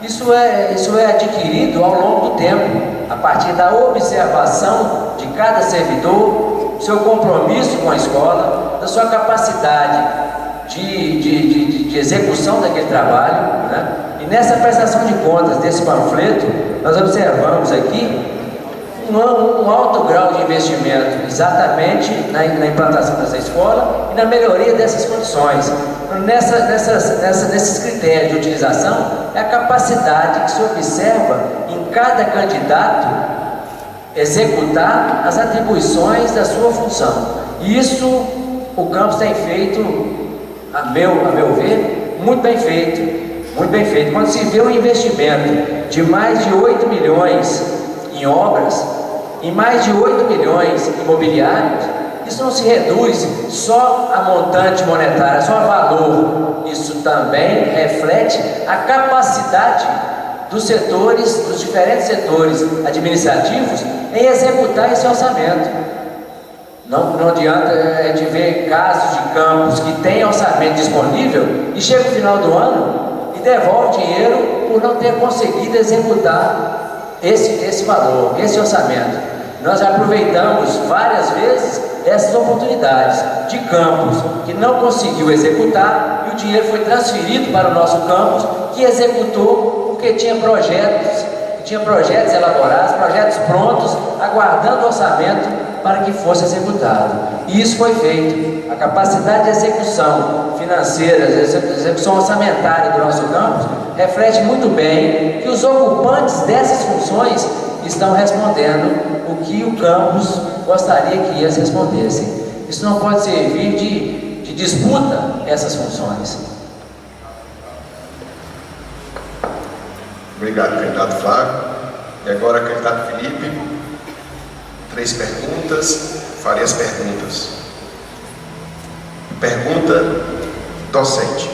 isso é adquirido ao longo do tempo, a partir da observação de cada servidor, seu compromisso com a escola, da sua capacidade de execução daquele trabalho, né? E nessa prestação de contas desse panfleto, nós observamos aqui um alto grau de investimento exatamente na implantação dessa escola e na melhoria dessas condições. Nesses critérios de utilização, é a capacidade que se observa em cada candidato executar as atribuições da sua função. E isso o campus tem feito, a meu ver, muito bem feito. Muito bem feito. Quando se vê um investimento de mais de 8 milhões em obras, e mais de 8 milhões imobiliários, isso não se reduz só a montante monetária, só a valor. Isso também reflete a capacidade dos setores, dos diferentes setores administrativos em executar esse orçamento. Não adianta a gente ver casos de campos que têm orçamento disponível e chega no final do ano e e devolve dinheiro por não ter conseguido executar esse valor, esse orçamento. Nós aproveitamos várias vezes essas oportunidades de campus que não conseguiu executar e o dinheiro foi transferido para o nosso campus, que executou porque tinha projetos elaborados, projetos prontos, aguardando orçamento para que fosse executado. E isso foi feito. A capacidade de execução financeira, de execução orçamentária do nosso campus reflete muito bem que os ocupantes dessas funções estão respondendo o que o campus gostaria que eles respondessem. Isso não pode servir de disputa essas funções. Obrigado, candidato Flávio. E agora, candidato Felipe, 3 perguntas, farei as perguntas. Pergunta docente: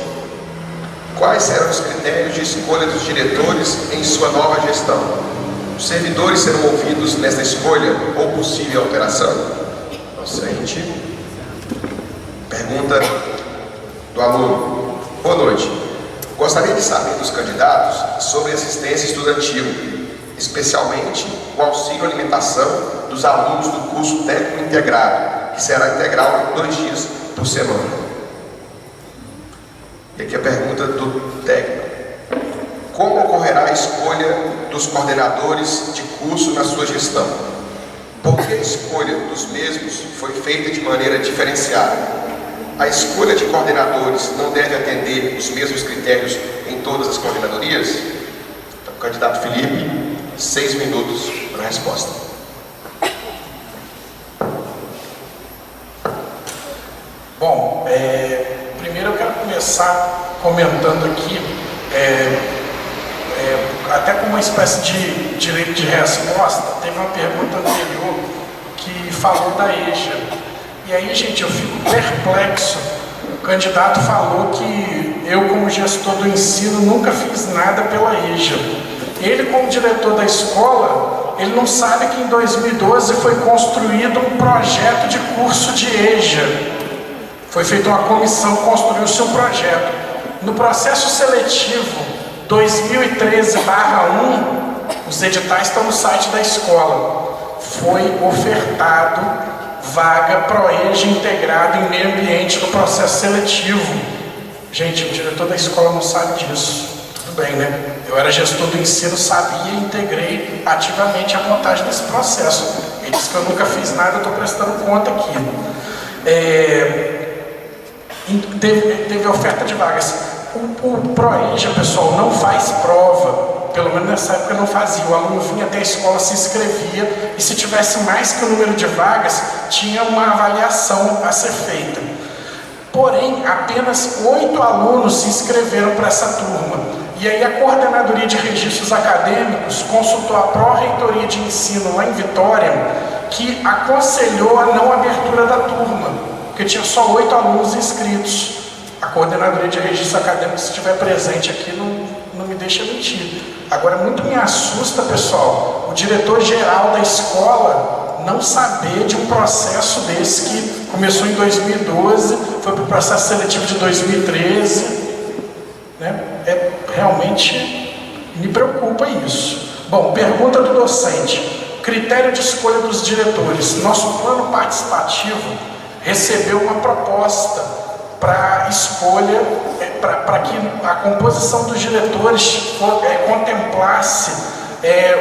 quais serão os critérios de escolha dos diretores em sua nova gestão? Os servidores serão ouvidos nesta escolha ou possível alteração? Docente. Pergunta do aluno: boa noite. Gostaria de saber dos candidatos sobre assistência estudantil, especialmente o auxílio alimentação dos alunos do curso técnico integrado, que será integral 2 dias por semana. E aqui a pergunta do técnico: como ocorrerá a escolha dos coordenadores de curso na sua gestão? Por que a escolha dos mesmos foi feita de maneira diferenciada? A escolha de coordenadores não deve atender os mesmos critérios em todas as coordenadorias? Então, candidato Felipe, 6 minutos para a resposta. Bom, primeiro eu quero começar comentando aqui, até com uma espécie de direito de resposta. Teve uma pergunta anterior que falou da EJA. E aí, gente, eu fico perplexo. O candidato falou que eu, como gestor do ensino, nunca fiz nada pela EJA. Ele, como diretor da escola, ele não sabe que em 2012 foi construído um projeto de curso de EJA. Foi feita uma comissão, construiu-se um projeto. No processo seletivo 2013/1, os editais estão no site da escola, foi ofertado vaga ProEJA integrado em meio ambiente no processo seletivo. Gente, o diretor da escola não sabe disso. Tudo bem, né? Eu era gestor do ensino, sabia e integrei ativamente a montagem desse processo. Ele disse que eu nunca fiz nada, eu estou prestando conta aqui. Teve oferta de vagas. O ProEJA, pessoal, não faz prova. Pelo menos nessa época não fazia. O aluno vinha até a escola, se inscrevia, e se tivesse mais que o número de vagas, tinha uma avaliação a ser feita. Porém, apenas 8 alunos se inscreveram para essa turma. E aí a Coordenadoria de Registros Acadêmicos consultou a Pró-Reitoria de Ensino lá em Vitória, que aconselhou a não abertura da turma, porque tinha só 8 alunos inscritos. A Coordenadoria de Registros Acadêmicos, se estiver presente aqui, não me deixa mentir. Agora, muito me assusta, pessoal, o diretor-geral da escola não saber de um processo desse que começou em 2012, foi para o processo seletivo de 2013, né? Realmente me preocupa isso. Bom, pergunta do docente: critério de escolha dos diretores. Nosso plano participativo recebeu uma proposta para escolha, para que a composição dos diretores contemplasse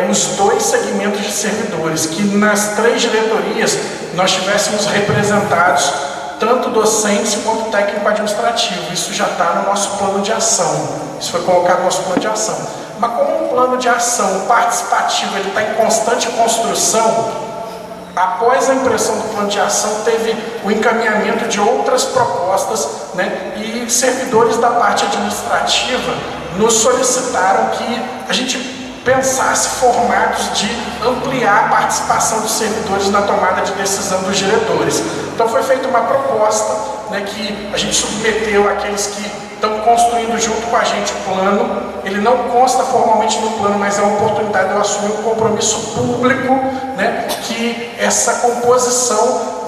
os 2 segmentos de servidores, que nas 3 diretorias nós tivéssemos representados tanto docentes quanto técnico administrativo. Isso já está no nosso plano de ação, isso foi colocado no nosso plano de ação. Mas como um plano de ação participativo ele está em constante construção, após a impressão do plano de ação, teve o encaminhamento de outras propostas, né? E servidores da parte administrativa nos solicitaram que a gente pensasse formatos de ampliar a participação dos servidores na tomada de decisão dos diretores. Então foi feita uma proposta, né, que a gente submeteu àqueles que estão construindo junto com a gente o plano. Ele não consta formalmente no plano, mas é uma oportunidade de eu assumir um compromisso público, né, que essa composição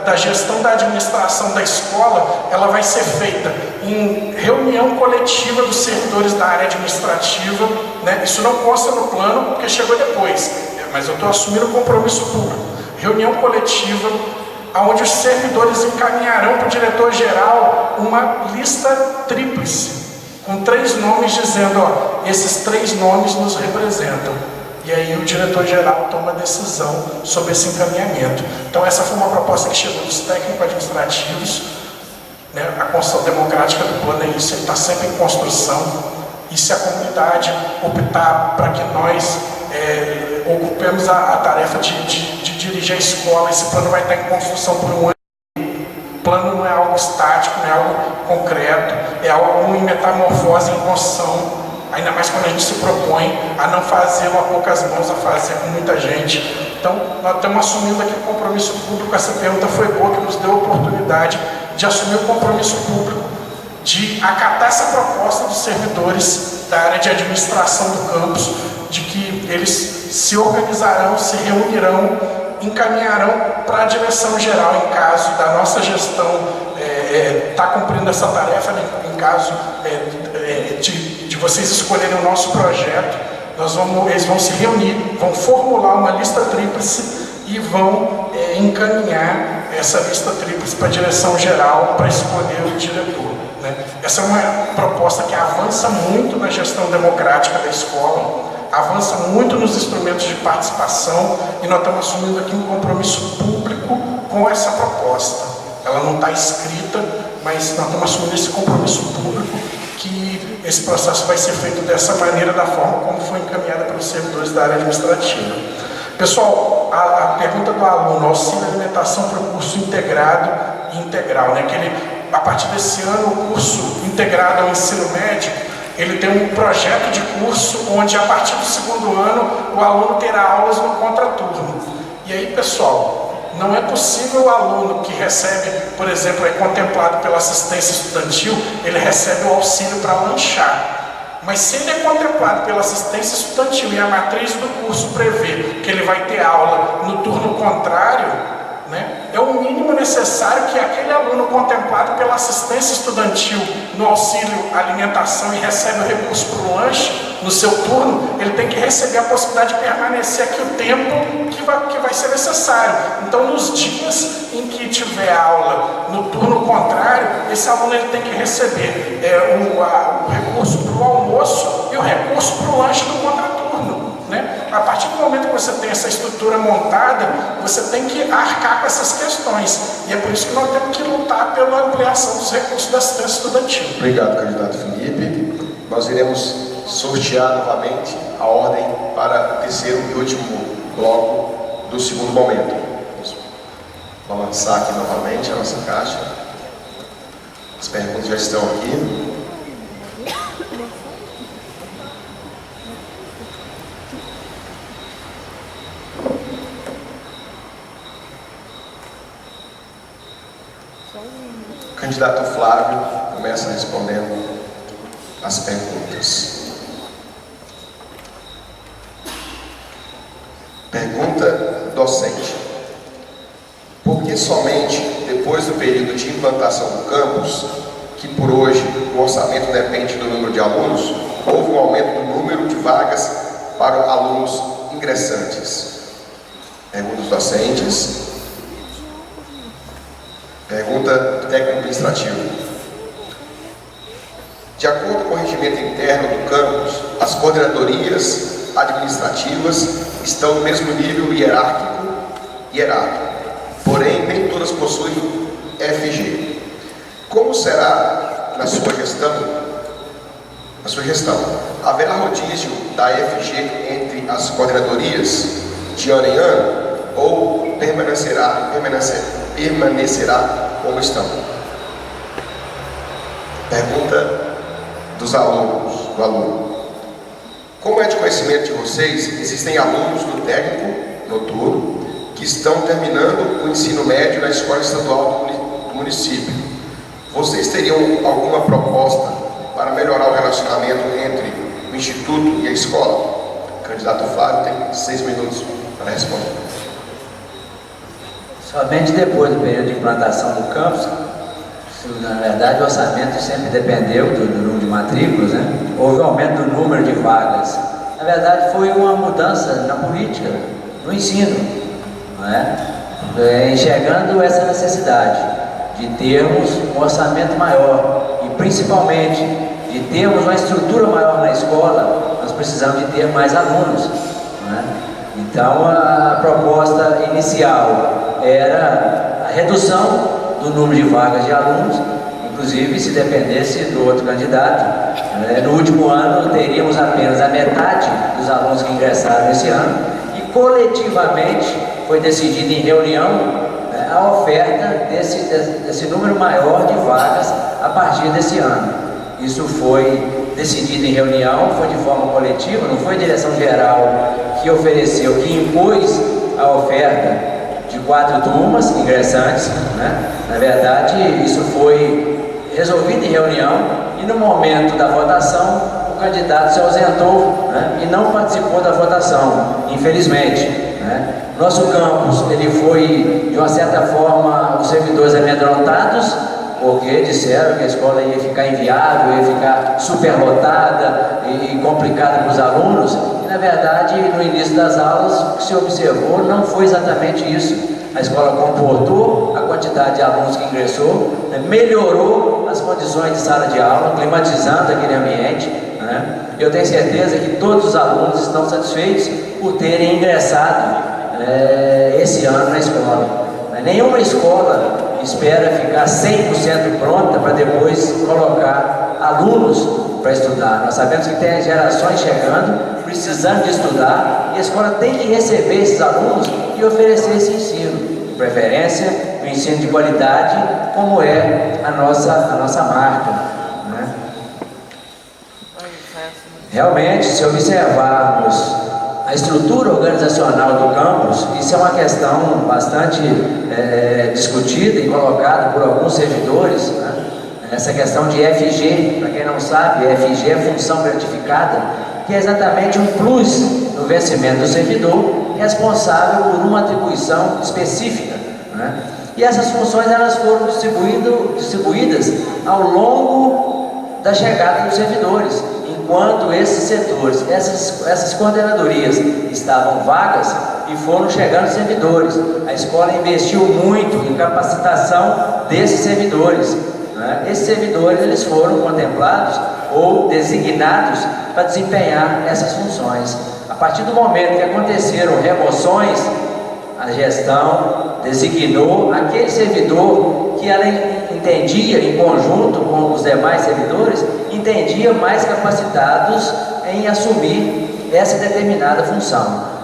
da gestão da administração da escola, ela vai ser feita em reunião coletiva dos servidores da área administrativa, né? Isso não consta no plano, porque chegou depois, mas eu estou assumindo o compromisso público. Reunião coletiva, onde os servidores encaminharão para o diretor-geral uma lista tríplice, com 3 nomes dizendo, ó, esses 3 nomes nos representam. E aí o diretor-geral toma a decisão sobre esse encaminhamento. Então essa foi uma proposta que chegou dos técnico-administrativos, né? A construção democrática do plano é isso, ele está sempre em construção. E se a comunidade optar para que nós ocupemos a tarefa de dirigir a escola, esse plano vai estar em construção por um ano. O plano não é algo estático, não é algo concreto, é algo em metamorfose, em construção. Ainda mais quando a gente se propõe a não fazê-lo a poucas mãos, a fazer com muita gente. Então, nós estamos assumindo aqui o compromisso público. Essa pergunta foi boa, que nos deu a oportunidade de assumir o compromisso público, de acatar essa proposta dos servidores da área de administração do campus, de que eles se organizarão, se reunirão, encaminharão para a direção geral, em caso da nossa gestão estar cumprindo essa tarefa, né? Em caso de vocês escolherem o nosso projeto, eles vão se reunir, vão formular uma lista tríplice e vão encaminhar essa lista tríplice para a direção geral para escolher o diretor, né? Essa é uma proposta que avança muito na gestão democrática da escola, avança muito nos instrumentos de participação, e nós estamos assumindo aqui um compromisso público com essa proposta. Ela não está escrita, mas nós estamos assumindo esse compromisso público, que esse processo vai ser feito dessa maneira, da forma como foi encaminhada pelos servidores da área administrativa. Pessoal, a pergunta do aluno, auxílio alimentação para o curso integrado e integral, né? Que ele, a partir desse ano, o curso integrado ao ensino médio, ele tem um projeto de curso onde, a partir do 2º ano, o aluno terá aulas no contraturno. E aí, pessoal, não é possível o aluno que recebe, por exemplo, é contemplado pela assistência estudantil, ele recebe o auxílio para lanchar. Mas se ele é contemplado pela assistência estudantil e a matriz do curso prevê que ele vai ter aula no turno contrário, né, é o mínimo necessário que aquele aluno contemplado pela assistência estudantil no auxílio alimentação e recebe o recurso para o lanche, no seu turno, ele tem que receber a possibilidade de permanecer aqui o tempo que vai ser necessário. Então, nos dias em que tiver aula no turno contrário, esse aluno ele tem que receber o recurso para o almoço e o recurso para o lanche do contraturno, né? A partir do momento que você tem essa estrutura montada, você tem que arcar com essas questões. E é por isso que nós temos que lutar pela ampliação dos recursos da assistência estudantil. Obrigado, candidato Felipe. Nós iremos sortear novamente a ordem para o 3º e último bloco do 2º momento. Vamos lançar aqui novamente a nossa caixa. As perguntas já estão aqui. O candidato Flávio começa respondendo as perguntas. Pergunta docente: por que somente depois do período de implantação do campus, que por hoje o orçamento depende do número de alunos, houve um aumento do número de vagas para alunos ingressantes? Pergunta dos docentes. Pergunta do técnico administrativo: de acordo com o regimento interno do campus, as coordenadorias administrativas estão no mesmo nível hierárquico, porém nem todas possuem FG. Como será na sua gestão? Haverá rodízio da FG entre as coordenadorias de ano em ano ou permanecerá como estão? Pergunta dos alunos, do aluno: como é de conhecimento de vocês, existem alunos do técnico noturno que estão terminando o ensino médio na escola estadual do município. Vocês teriam alguma proposta para melhorar o relacionamento entre o instituto e a escola? O candidato Flávio tem 6 minutos para responder. Somente depois do período de implantação do campus, na verdade o orçamento sempre dependeu do número de matrículas, né? Houve um aumento do número de vagas. Na verdade foi uma mudança na política, no ensino, não é? Enxergando essa necessidade de termos um orçamento maior e principalmente de termos uma estrutura maior na escola, nós precisamos de ter mais alunos, não é? Então a proposta inicial era a redução do número de vagas de alunos, inclusive se dependesse do outro candidato. No último ano teríamos apenas a metade dos alunos que ingressaram esse ano e coletivamente foi decidido em reunião a oferta desse número maior de vagas a partir desse ano. Isso foi decidido em reunião, foi de forma coletiva, não foi a direção geral que ofereceu, que impôs a oferta de 4 turmas ingressantes, né? Na verdade, isso foi resolvido em reunião e no momento da votação o candidato se ausentou, né? E não participou da votação, infelizmente, né? Nosso campus, ele foi, de uma certa forma, os servidores amedrontados, porque disseram que a escola ia ficar inviável, ia ficar superlotada e complicada para os alunos. E, na verdade, no início das aulas, o que se observou não foi exatamente isso. A escola comportou a quantidade de alunos que ingressou, né? Melhorou as condições de sala de aula, climatizando aquele ambiente, né? Eu tenho certeza que todos os alunos estão satisfeitos por terem ingressado esse ano na escola. Nenhuma escola espera ficar 100% pronta para depois colocar alunos para estudar. Nós sabemos que tem gerações chegando, precisando de estudar, e a escola tem que receber esses alunos e oferecer esse ensino, de preferência, um ensino de qualidade, como é a nossa marca, né? Realmente, se observarmos a estrutura organizacional do campus, isso é uma questão bastante discutida e colocada por alguns servidores, né? Essa questão de FG, para quem não sabe, FG é função gratificada, que é exatamente um plus no vencimento do servidor, responsável por uma atribuição específica, né? E essas funções elas foram distribuídas ao longo da chegada dos servidores. Enquanto esses setores, essas coordenadorias estavam vagas e foram chegando servidores. A escola investiu muito em capacitação desses servidores, né? Esses servidores eles foram contemplados ou designados para desempenhar essas funções. A partir do momento que aconteceram remoções, a gestão designou aquele servidor que ela entendia, em conjunto com os demais servidores, entendia mais capacitados em assumir essa determinada função.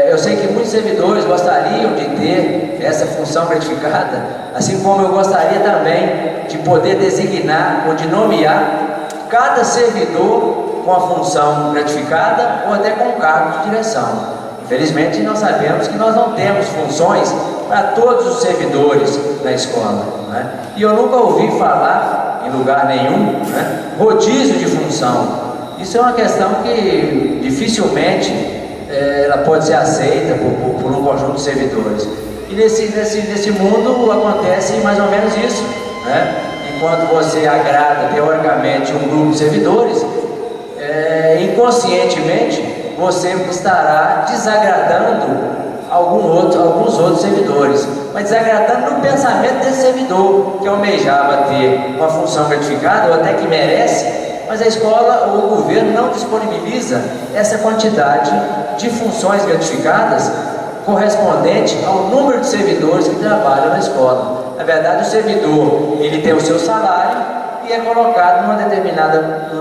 Eu sei que muitos servidores gostariam de ter essa função gratificada, assim como eu gostaria também de poder designar ou de nomear cada servidor com a função gratificada ou até com cargo de direção. Infelizmente, nós sabemos que nós não temos funções para todos os servidores da escola, né? E eu nunca ouvi falar, em lugar nenhum, né, rodízio de função. Isso é uma questão que dificilmente ela pode ser aceita por um conjunto de servidores. E nesse mundo acontece mais ou menos isso, né? Enquanto você agrada teoricamente um grupo de servidores, inconscientemente você estará desagradando alguns outros servidores, mas desagradando no pensamento desse servidor que almejava ter uma função gratificada ou até que merece, mas a escola ou o governo não disponibiliza essa quantidade de funções gratificadas correspondente ao número de servidores que trabalham na escola. Na verdade, o servidor ele tem o seu salário e é colocado num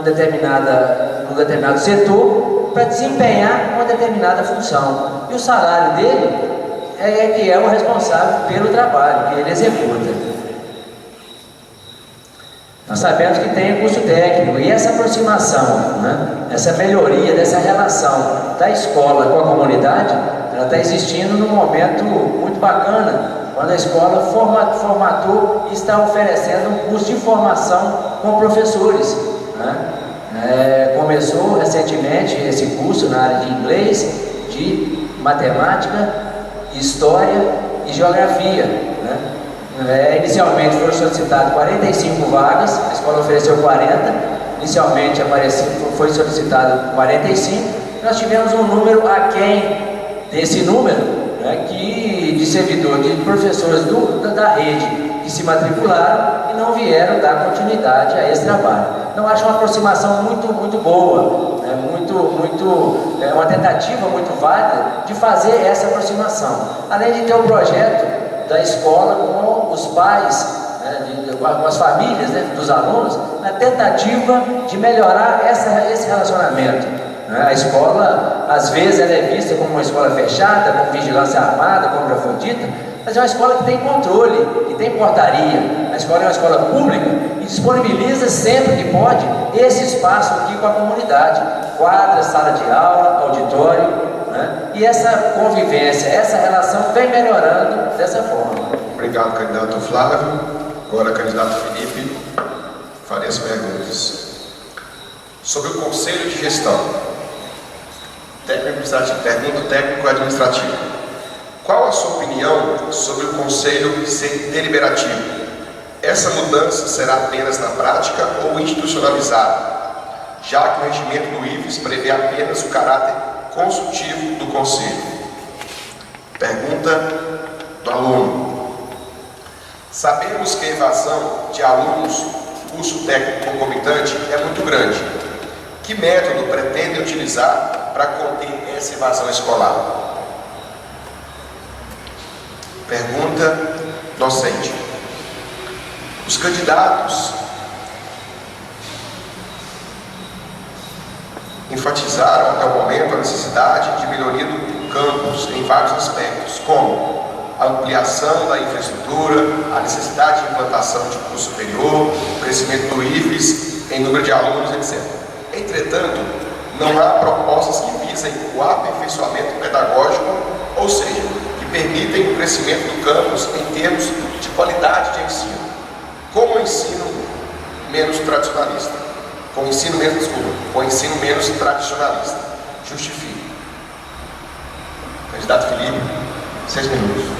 determinado setor para desempenhar uma determinada função. E o salário dele que é o responsável pelo trabalho que ele executa. Nós sabemos que tem o curso técnico e essa aproximação, né, essa melhoria dessa relação da escola com a comunidade, ela está existindo num momento muito bacana, quando a escola formatou e está oferecendo um curso de formação com professores, né? Começou recentemente esse curso na área de inglês, de matemática, história e Geografia, né? Inicialmente foram solicitadas 45 vagas, a escola ofereceu 40, inicialmente foi solicitado 45, nós tivemos um número aquém desse número, né, de servidores, de professores da rede que se matricularam e não vieram dar continuidade a esse trabalho. Então acho uma aproximação muito boa, né, uma tentativa muito válida de fazer essa aproximação, além de ter o projeto da escola com os pais, né, com as famílias, né, dos alunos, na tentativa de melhorar esse relacionamento. Né? A escola, às vezes, ela é vista como uma escola fechada, com vigilância armada, como já foi dito, mas é uma escola que tem controle, que tem portaria. A escola é uma escola pública e disponibiliza sempre que pode esse espaço aqui com a comunidade, quadra, sala de aula, auditório. Né? E essa convivência, essa relação vem melhorando dessa forma. Obrigado, candidato Flávio. Agora, candidato Felipe, farei as perguntas. Sobre o Conselho de Gestão, pergunta técnico-administrativa. Qual a sua opinião sobre o Conselho ser deliberativo? Essa mudança será apenas na prática ou institucionalizada, já que o regimento do IFES prevê apenas o caráter consultivo do Conselho? Pergunta do aluno. Sabemos que a evasão de alunos do curso técnico concomitante é muito grande. Que método pretende utilizar para conter essa evasão escolar? Pergunta docente. Os candidatos enfatizaram até o momento a necessidade de melhoria do campus em vários aspectos, como a ampliação da infraestrutura, a necessidade de implantação de curso superior, o crescimento do IFES em número de alunos, etc. Entretanto, não há propostas que visem o aperfeiçoamento pedagógico, ou seja, que permitem o crescimento do campus em termos de qualidade de ensino, com o ensino menos tradicionalista. Com o ensino menos tradicionalista. Justifique. Candidato Felipe, 6 minutos.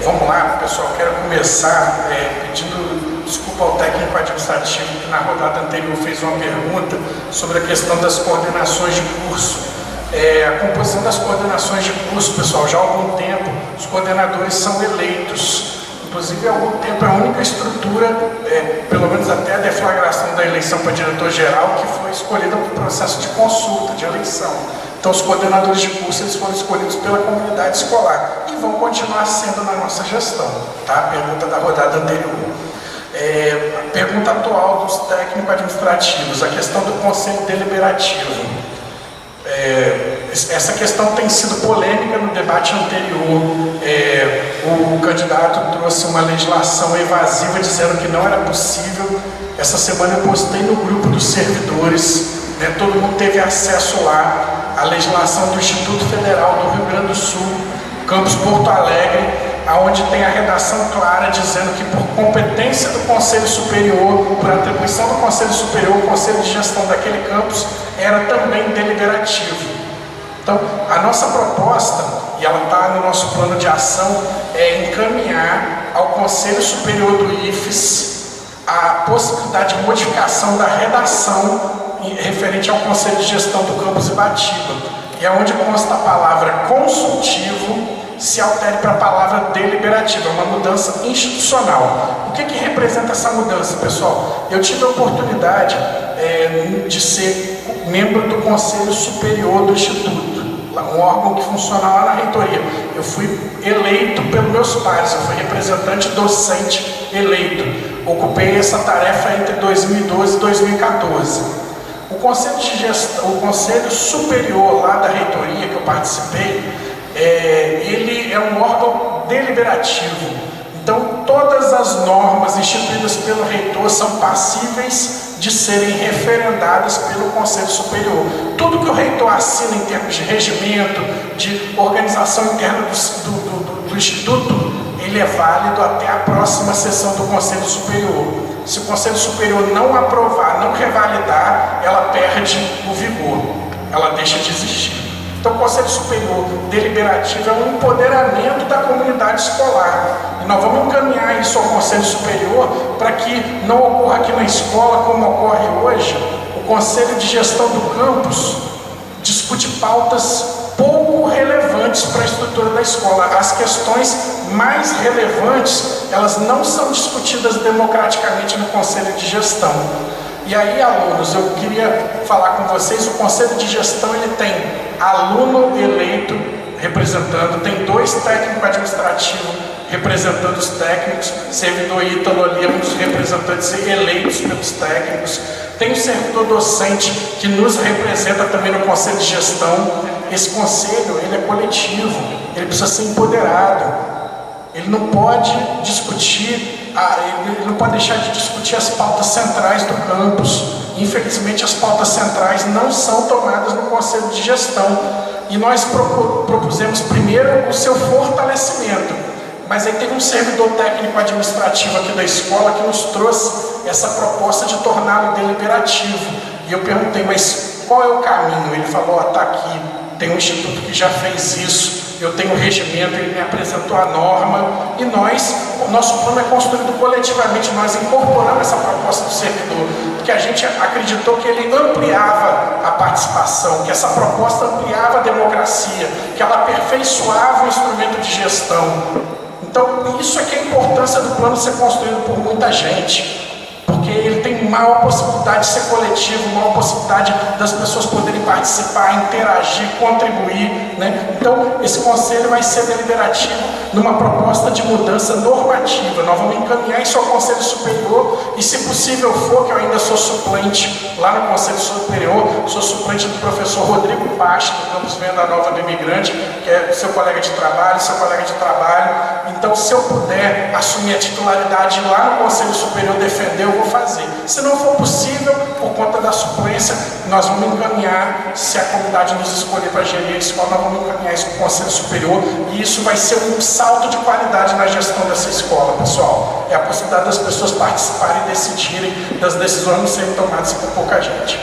Vamos lá, pessoal. Quero começar pedindo desculpa ao técnico administrativo que na rodada anterior fez uma pergunta sobre a questão das coordenações de curso. A composição das coordenações de curso, pessoal, já há algum tempo os coordenadores são eleitos. Inclusive, há algum tempo, é a única estrutura, pelo menos até a deflagração da eleição para diretor-geral, que foi escolhida por processo de consulta, de eleição. Então, os coordenadores de curso eles foram escolhidos pela comunidade escolar e vão continuar sendo na nossa gestão. Tá? Pergunta da rodada anterior. A pergunta atual dos técnico-administrativos, a questão do Conselho Deliberativo. Essa questão tem sido polêmica no debate anterior. O candidato trouxe uma legislação evasiva dizendo que não era possível. Essa semana eu postei no grupo dos servidores, né, todo mundo teve acesso lá, a legislação do Instituto Federal do Rio Grande do Sul, campus Porto Alegre, onde tem a redação clara dizendo que por competência do Conselho Superior, por atribuição do Conselho Superior, o Conselho de Gestão daquele campus era também deliberativo. Então, a nossa proposta, e ela está no nosso plano de ação, é encaminhar ao Conselho Superior do IFES a possibilidade de modificação da redação referente ao Conselho de Gestão do campus Ibatiba. E onde consta a palavra consultivo, se altere para a palavra deliberativo, é uma mudança institucional. O que representa essa mudança, pessoal? Eu tive a oportunidade de ser membro do Conselho Superior do Instituto, um órgão que funciona lá na reitoria. Eu fui eleito pelos meus pares, eu fui representante docente eleito. Ocupei essa tarefa entre 2012 e 2014. O Conselho de Gestão, o Conselho Superior lá da reitoria que eu participei, ele é um órgão deliberativo. Então, todas as normas instituídas pelo reitor são passíveis de serem referendadas pelo Conselho Superior. Tudo que o reitor assina em termos de regimento, de organização interna do Instituto, ele é válido até a próxima sessão do Conselho Superior. Se o Conselho Superior não aprovar, não revalidar, ela perde o vigor, ela deixa de existir. Então, o Conselho Superior Deliberativo é um empoderamento da comunidade escolar. E nós vamos encaminhar isso ao Conselho Superior para que não ocorra aqui na escola como ocorre hoje. O Conselho de Gestão do Campus discute pautas pouco relevantes para a estrutura da escola. As questões mais relevantes, elas não são discutidas democraticamente no Conselho de Gestão. E aí, alunos, eu queria falar com vocês, o Conselho de Gestão ele tem aluno eleito representando, tem 2 técnicos administrativos representando os técnicos, servidor Ítalo ali é um dos representantes eleitos pelos técnicos, tem o servidor docente que nos representa também no Conselho de Gestão. Esse conselho, ele é coletivo, ele precisa ser empoderado. Ele não pode discutir, ele não pode deixar de discutir as pautas centrais do campus. Infelizmente, as pautas centrais não são tomadas no Conselho de Gestão. E nós propusemos primeiro o seu fortalecimento. Mas aí teve um servidor técnico administrativo aqui da escola que nos trouxe essa proposta de torná-lo deliberativo. E eu perguntei, mas qual é o caminho? Ele falou, está aqui, tem um instituto que já fez isso. Eu tenho um regimento, ele me apresentou a norma e o nosso plano é construído coletivamente. Nós incorporamos essa proposta do servidor, porque a gente acreditou que ele ampliava a participação, que essa proposta ampliava a democracia, que ela aperfeiçoava o instrumento de gestão. Então, isso é que é a importância do plano ser construído por muita gente. Porque ele tem maior possibilidade de ser coletivo, maior possibilidade das pessoas poderem participar, interagir, contribuir, né? Então, esse conselho vai ser deliberativo numa proposta de mudança normativa. Nós vamos encaminhar isso ao Conselho Superior e, se possível for, que eu ainda sou suplente lá no Conselho Superior, sou suplente do professor Rodrigo Pache, do campus Venda Nova do Imigrante, que é seu colega de trabalho, Então, se eu puder assumir a titularidade lá no Conselho Superior defender, eu vou fazer. Se não for possível, por conta da suplência, nós vamos encaminhar, se a comunidade nos escolher para gerir a escola, nós vamos encaminhar isso para o Conselho Superior, e isso vai ser um salto de qualidade na gestão dessa escola, pessoal. É a possibilidade das pessoas participarem e decidirem, das decisões não serem tomadas por pouca gente.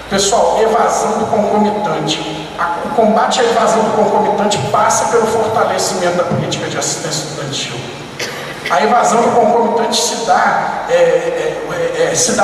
Pessoal, evasão do concomitante. O combate à evasão do concomitante passa pelo fortalecimento da política de assistência estudantil. A evasão do concomitante se dá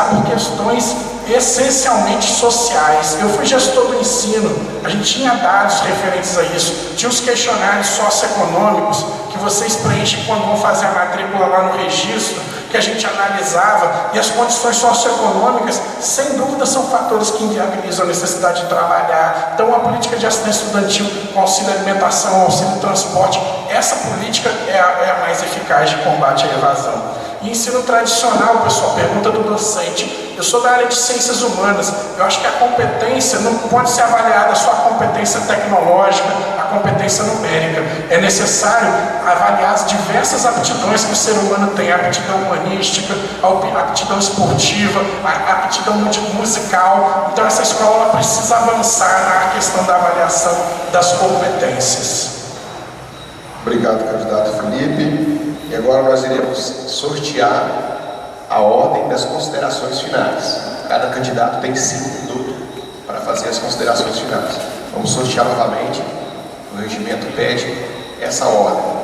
por questões essencialmente sociais. Eu fui gestor do ensino, a gente tinha dados referentes a isso, tinha os questionários socioeconômicos que vocês preenchem quando vão fazer a matrícula lá no registro, que a gente analisava, e as condições socioeconômicas, sem dúvida, são fatores que inviabilizam a necessidade de trabalhar. Então, a política de assistência estudantil, com auxílio alimentação, auxílio transporte, essa política é a mais eficaz de combate à evasão. E ensino tradicional, pessoal, pergunta do docente. Eu sou da área de ciências humanas. Eu acho que a competência não pode ser avaliada só a competência tecnológica, a competência numérica. É necessário avaliar as diversas aptidões que o ser humano tem. A aptidão humanística, a aptidão esportiva, a aptidão musical. Então, essa escola precisa avançar na questão da avaliação das competências. Obrigado, candidato Felipe. E agora nós iremos sortear a ordem das considerações finais. Cada candidato tem 5 minutos para fazer as considerações finais. Vamos sortear novamente. O regimento pede essa ordem.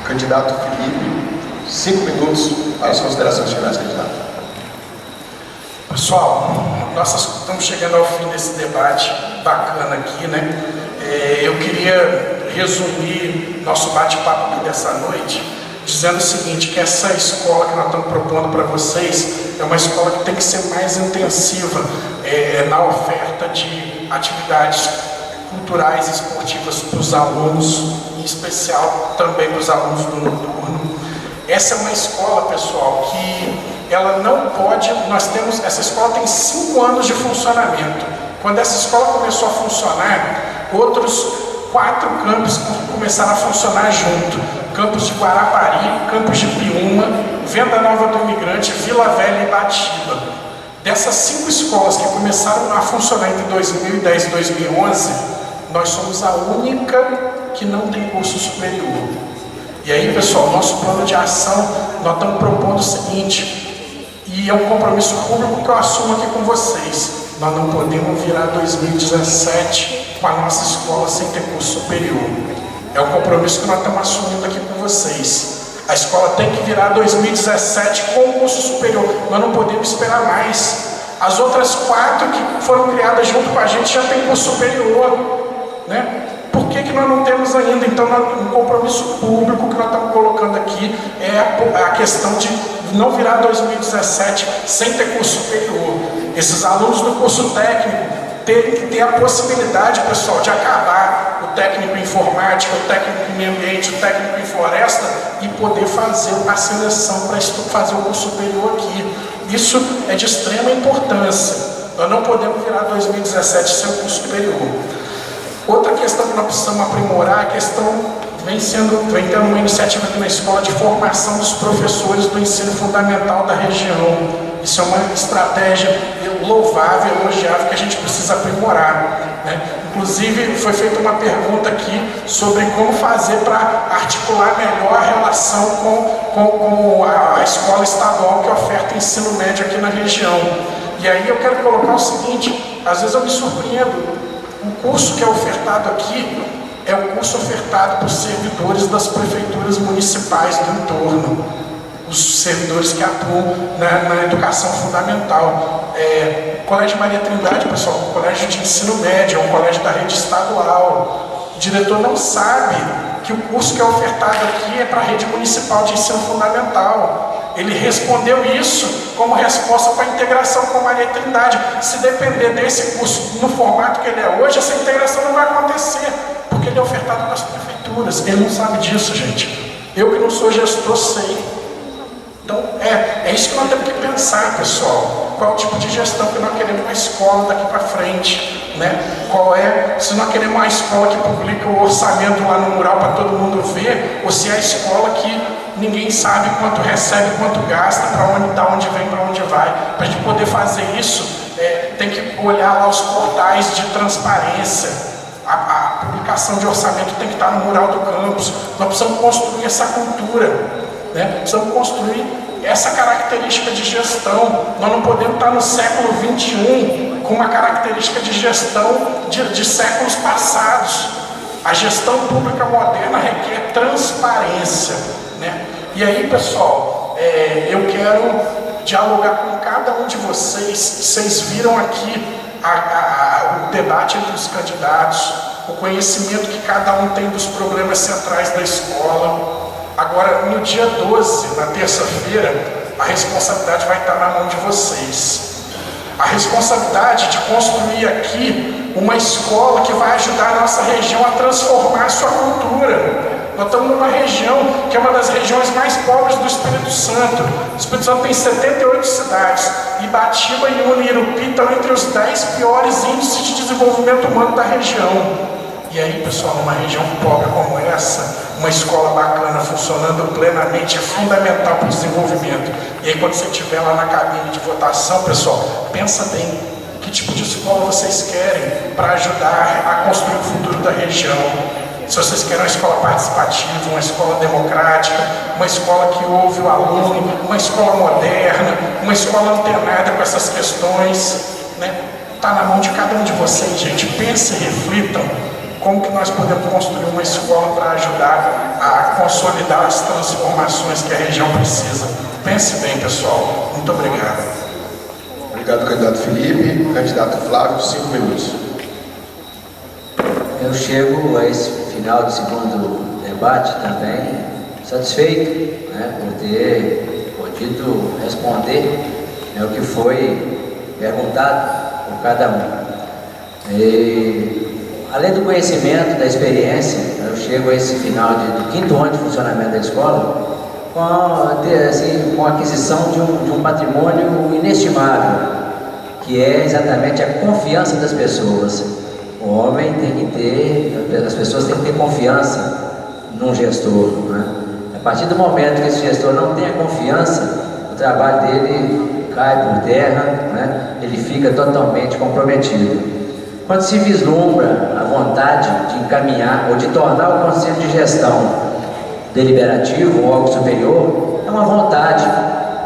Candidato Felipe, 5 minutos para as considerações finais, candidato. Pessoal, nós estamos chegando ao fim desse debate bacana aqui, né? Eu queria resumir nosso bate-papo aqui dessa noite, dizendo o seguinte, que essa escola que nós estamos propondo para vocês é uma escola que tem que ser mais intensiva na oferta de atividades culturais e esportivas para os alunos, em especial também para os alunos do noturno. Essa é uma escola, pessoal, que ela não pode, essa escola tem 5 anos de funcionamento. Quando essa escola começou a funcionar, outros 4 campos começaram a funcionar junto. Campos de Guarapari, Campos de Piúma, Venda Nova do Imigrante, Vila Velha e Batiba. Dessas 5 escolas que começaram a funcionar entre 2010 e 2011, nós somos a única que não tem curso superior. E aí, pessoal, nosso plano de ação, nós estamos propondo o seguinte, e é um compromisso público que eu assumo aqui com vocês: nós não podemos virar 2017 com a nossa escola sem ter curso superior. É um compromisso que nós estamos assumindo aqui com vocês. A escola tem que virar 2017 com curso superior. Nós não podemos esperar mais. As outras 4 que foram criadas junto com a gente já tem curso superior, né? Por que nós não temos ainda? Então, um compromisso público que nós estamos colocando aqui é a questão de não virar 2017 sem ter curso superior. Esses alunos do curso técnico terem que ter a possibilidade, pessoal, de acabar o técnico em informática, o técnico em meio ambiente, o técnico em floresta e poder fazer a seleção para fazer o curso superior aqui. Isso é de extrema importância. Nós não podemos virar 2017 sem o curso superior. Outra questão que nós precisamos aprimorar é a questão, vem tendo uma iniciativa aqui na escola de formação dos professores do ensino fundamental da região. Isso é uma estratégia louvável, elogiável, que a gente precisa aprimorar, né? Inclusive, foi feita uma pergunta aqui sobre como fazer para articular melhor a relação com a escola estadual que oferta ensino médio aqui na região. E aí eu quero colocar o seguinte: às vezes eu me surpreendo. O curso que é ofertado aqui é o curso ofertado por servidores das prefeituras municipais do entorno, os servidores que atuam na educação fundamental. O Colégio Maria Trindade, pessoal, um colégio de ensino médio, é um colégio da rede estadual. O diretor não sabe que o curso que é ofertado aqui é para a rede municipal de ensino fundamental. Ele respondeu isso como resposta para a integração com a Maria Trindade. Se depender desse curso no formato que ele é hoje, essa integração não vai acontecer, porque ele é ofertado nas prefeituras. Ele não sabe disso, gente. Eu que não sou gestor sei. Então, é isso que nós temos que pensar, pessoal. Qual é o tipo de gestão que nós queremos na escola daqui para frente, né? Se nós queremos uma escola que publica o orçamento lá no mural para todo mundo ver, ou se é a escola que ninguém sabe quanto recebe, quanto gasta, da onde vem, para onde vai. Para a gente poder fazer isso, tem que olhar lá os portais de transparência. A publicação de orçamento tem que estar no mural do campus. Nós precisamos construir essa cultura, né? Precisamos construir essa característica de gestão. Nós não podemos estar no século XXI com uma característica de gestão de séculos passados. A gestão pública moderna requer transparência, né? E aí, pessoal, eu quero dialogar com cada um de vocês. Vocês viram aqui o debate entre os candidatos, o conhecimento que cada um tem dos problemas centrais da escola. Agora, no dia 12, na terça-feira, a responsabilidade vai estar na mão de vocês. A responsabilidade de construir aqui uma escola que vai ajudar a nossa região a transformar a sua cultura. Nós estamos numa região que é uma das regiões mais pobres do Espírito Santo. O Espírito Santo tem 78 cidades. Ibatiba e Unirupi estão entre os 10 piores índices de desenvolvimento humano da região. E aí, pessoal, numa região pobre como essa, uma escola bacana, funcionando plenamente, é fundamental para o desenvolvimento. E aí, quando você estiver lá na cabine de votação, pessoal, pensa bem, que tipo de escola vocês querem para ajudar a construir o futuro da região. Se vocês querem uma escola participativa, uma escola democrática, uma escola que ouve o aluno, uma escola moderna, uma escola antenada com essas questões, né? Está na mão de cada um de vocês, gente. Pensem e reflitam como que nós podemos construir uma escola para ajudar a consolidar as transformações que a região precisa. Pense bem, pessoal. Muito obrigado. Obrigado, candidato Felipe. Candidato Flávio, 5 minutos. Eu chego a esse final do segundo debate também satisfeito, né, por ter podido responder, né, o que foi perguntado por cada um. Além do conhecimento, da experiência, eu chego a esse final do 5º ano de funcionamento da escola com a aquisição de um patrimônio inestimável, que é exatamente a confiança das pessoas. O homem tem que ter, as pessoas têm que ter confiança num gestor, né? A partir do momento que esse gestor não tem a confiança, o trabalho dele cai por terra, né? Ele fica totalmente comprometido. Quando se vislumbra a vontade de encaminhar ou de tornar o Conselho de Gestão deliberativo ou algo superior, é uma vontade.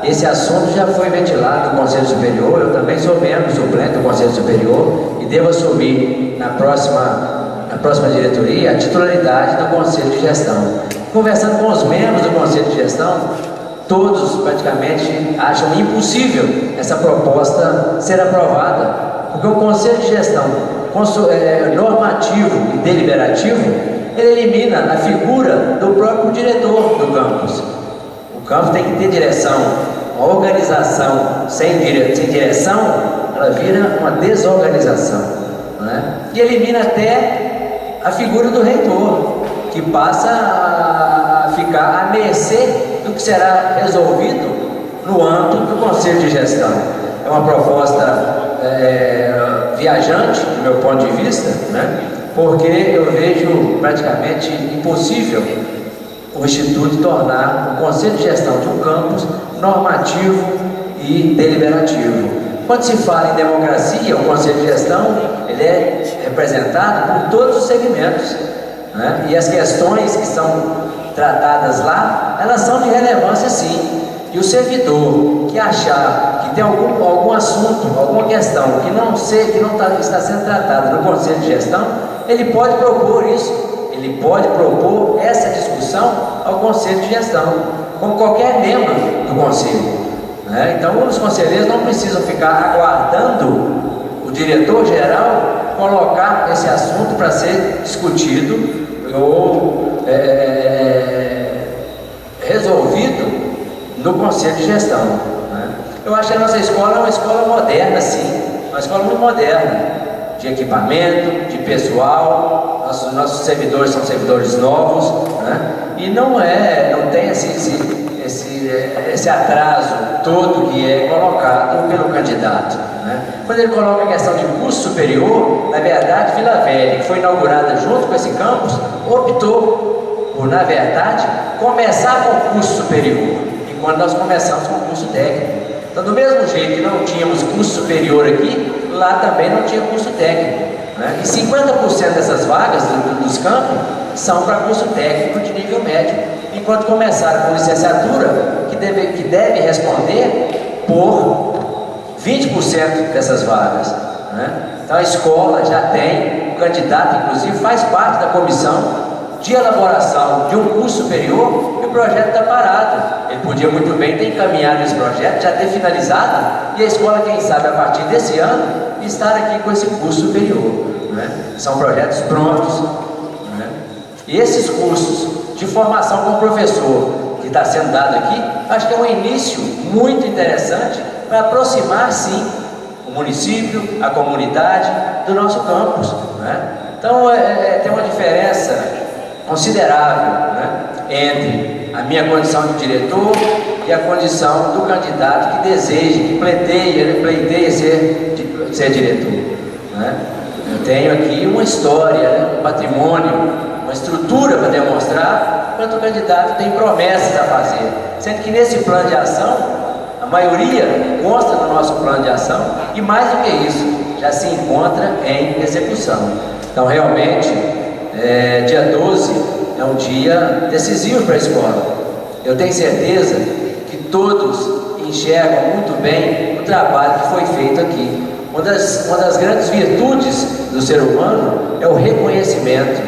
Esse assunto já foi ventilado no Conselho Superior, eu também sou membro suplente do Conselho Superior e devo assumir na próxima diretoria a titularidade do Conselho de Gestão. Conversando com os membros do Conselho de Gestão, todos praticamente acham impossível essa proposta ser aprovada, porque o Conselho de Gestão normativo e deliberativo, ele elimina a figura do próprio diretor do campus. O campus tem que ter direção. Uma organização sem direção, ela vira uma desorganização, né? E elimina até a figura do reitor, que passa a ficar à mercê do que será resolvido no âmbito do Conselho de Gestão. É uma proposta viajante, do meu ponto de vista, né? Porque eu vejo praticamente impossível o Instituto tornar o Conselho de Gestão de um campus normativo e deliberativo. Quando se fala em democracia, o Conselho de Gestão ele é representado por todos os segmentos, né? E as questões que são tratadas lá, elas são de relevância sim. E o servidor que achar que tem algum assunto, alguma questão que não está sendo tratada no Conselho de Gestão, ele pode propor isso. Ele pode propor essa discussão ao Conselho de Gestão, como qualquer membro do Conselho, né? Então, os conselheiros não precisam ficar aguardando o diretor-geral colocar esse assunto para ser discutido ou resolvido no Conselho de Gestão, né? Eu acho que a nossa escola é uma escola moderna, sim, uma escola muito moderna, de equipamento, de pessoal. Nossos servidores são servidores novos, né? E não tem esse atraso todo que é colocado pelo candidato, né? Quando ele coloca a questão de curso superior, na verdade, Vila Velha, que foi inaugurada junto com esse campus, optou por, na verdade, começar com o curso superior, enquanto nós começamos com o curso técnico. Então, do mesmo jeito que não tínhamos curso superior aqui, lá também não tinha curso técnico, né? E 50% dessas vagas dos campos são para curso técnico de nível médio, enquanto começaram com licenciatura, que deve responder por 20% dessas vagas, né? Então a escola já tem, o candidato inclusive faz parte da comissão de elaboração de um curso superior e o projeto está parado. Ele podia muito bem ter encaminhado esse projeto, já ter finalizado, e a escola, quem sabe, a partir desse ano, estar aqui com esse curso superior, né? São projetos prontos, né? E esses cursos de formação com o professor que está sendo dado aqui, acho que é um início muito interessante para aproximar, sim, o município, a comunidade do nosso campus, né? Então, tem uma diferença considerável, né, entre a minha condição de diretor e a condição do candidato que deseja, que pleiteia ser diretor, né? Eu tenho aqui uma história, né, um patrimônio, uma estrutura para demonstrar, enquanto o candidato tem promessas a fazer, sendo que nesse plano de ação, a maioria consta no nosso plano de ação, e mais do que isso, já se encontra em execução. Então, realmente, dia 12 é um dia decisivo para a escola. Eu tenho certeza que todos enxergam muito bem o trabalho que foi feito aqui. Uma das grandes virtudes do ser humano é o reconhecimento,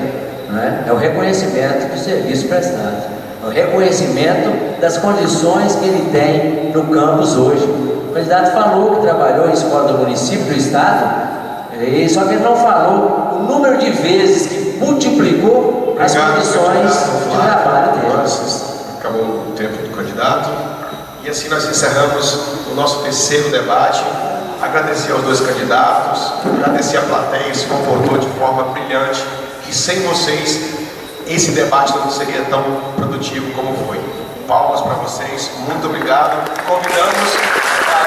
né? É o reconhecimento do serviço prestado, é o reconhecimento das condições que ele tem no campus hoje. O candidato falou que trabalhou em escola do município, do estado, só que ele não falou o número de vezes que multiplicou as condições de trabalho dele. Acabou o tempo do candidato. E assim nós encerramos o nosso terceiro debate. Agradecer aos dois candidatos, agradecer a plateia que se comportou de forma brilhante, que sem vocês esse debate não seria tão produtivo como foi. Palmas para vocês, muito obrigado. Convidamos para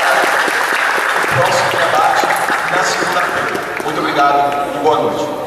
o próximo debate na segunda-feira. Muito obrigado e boa noite.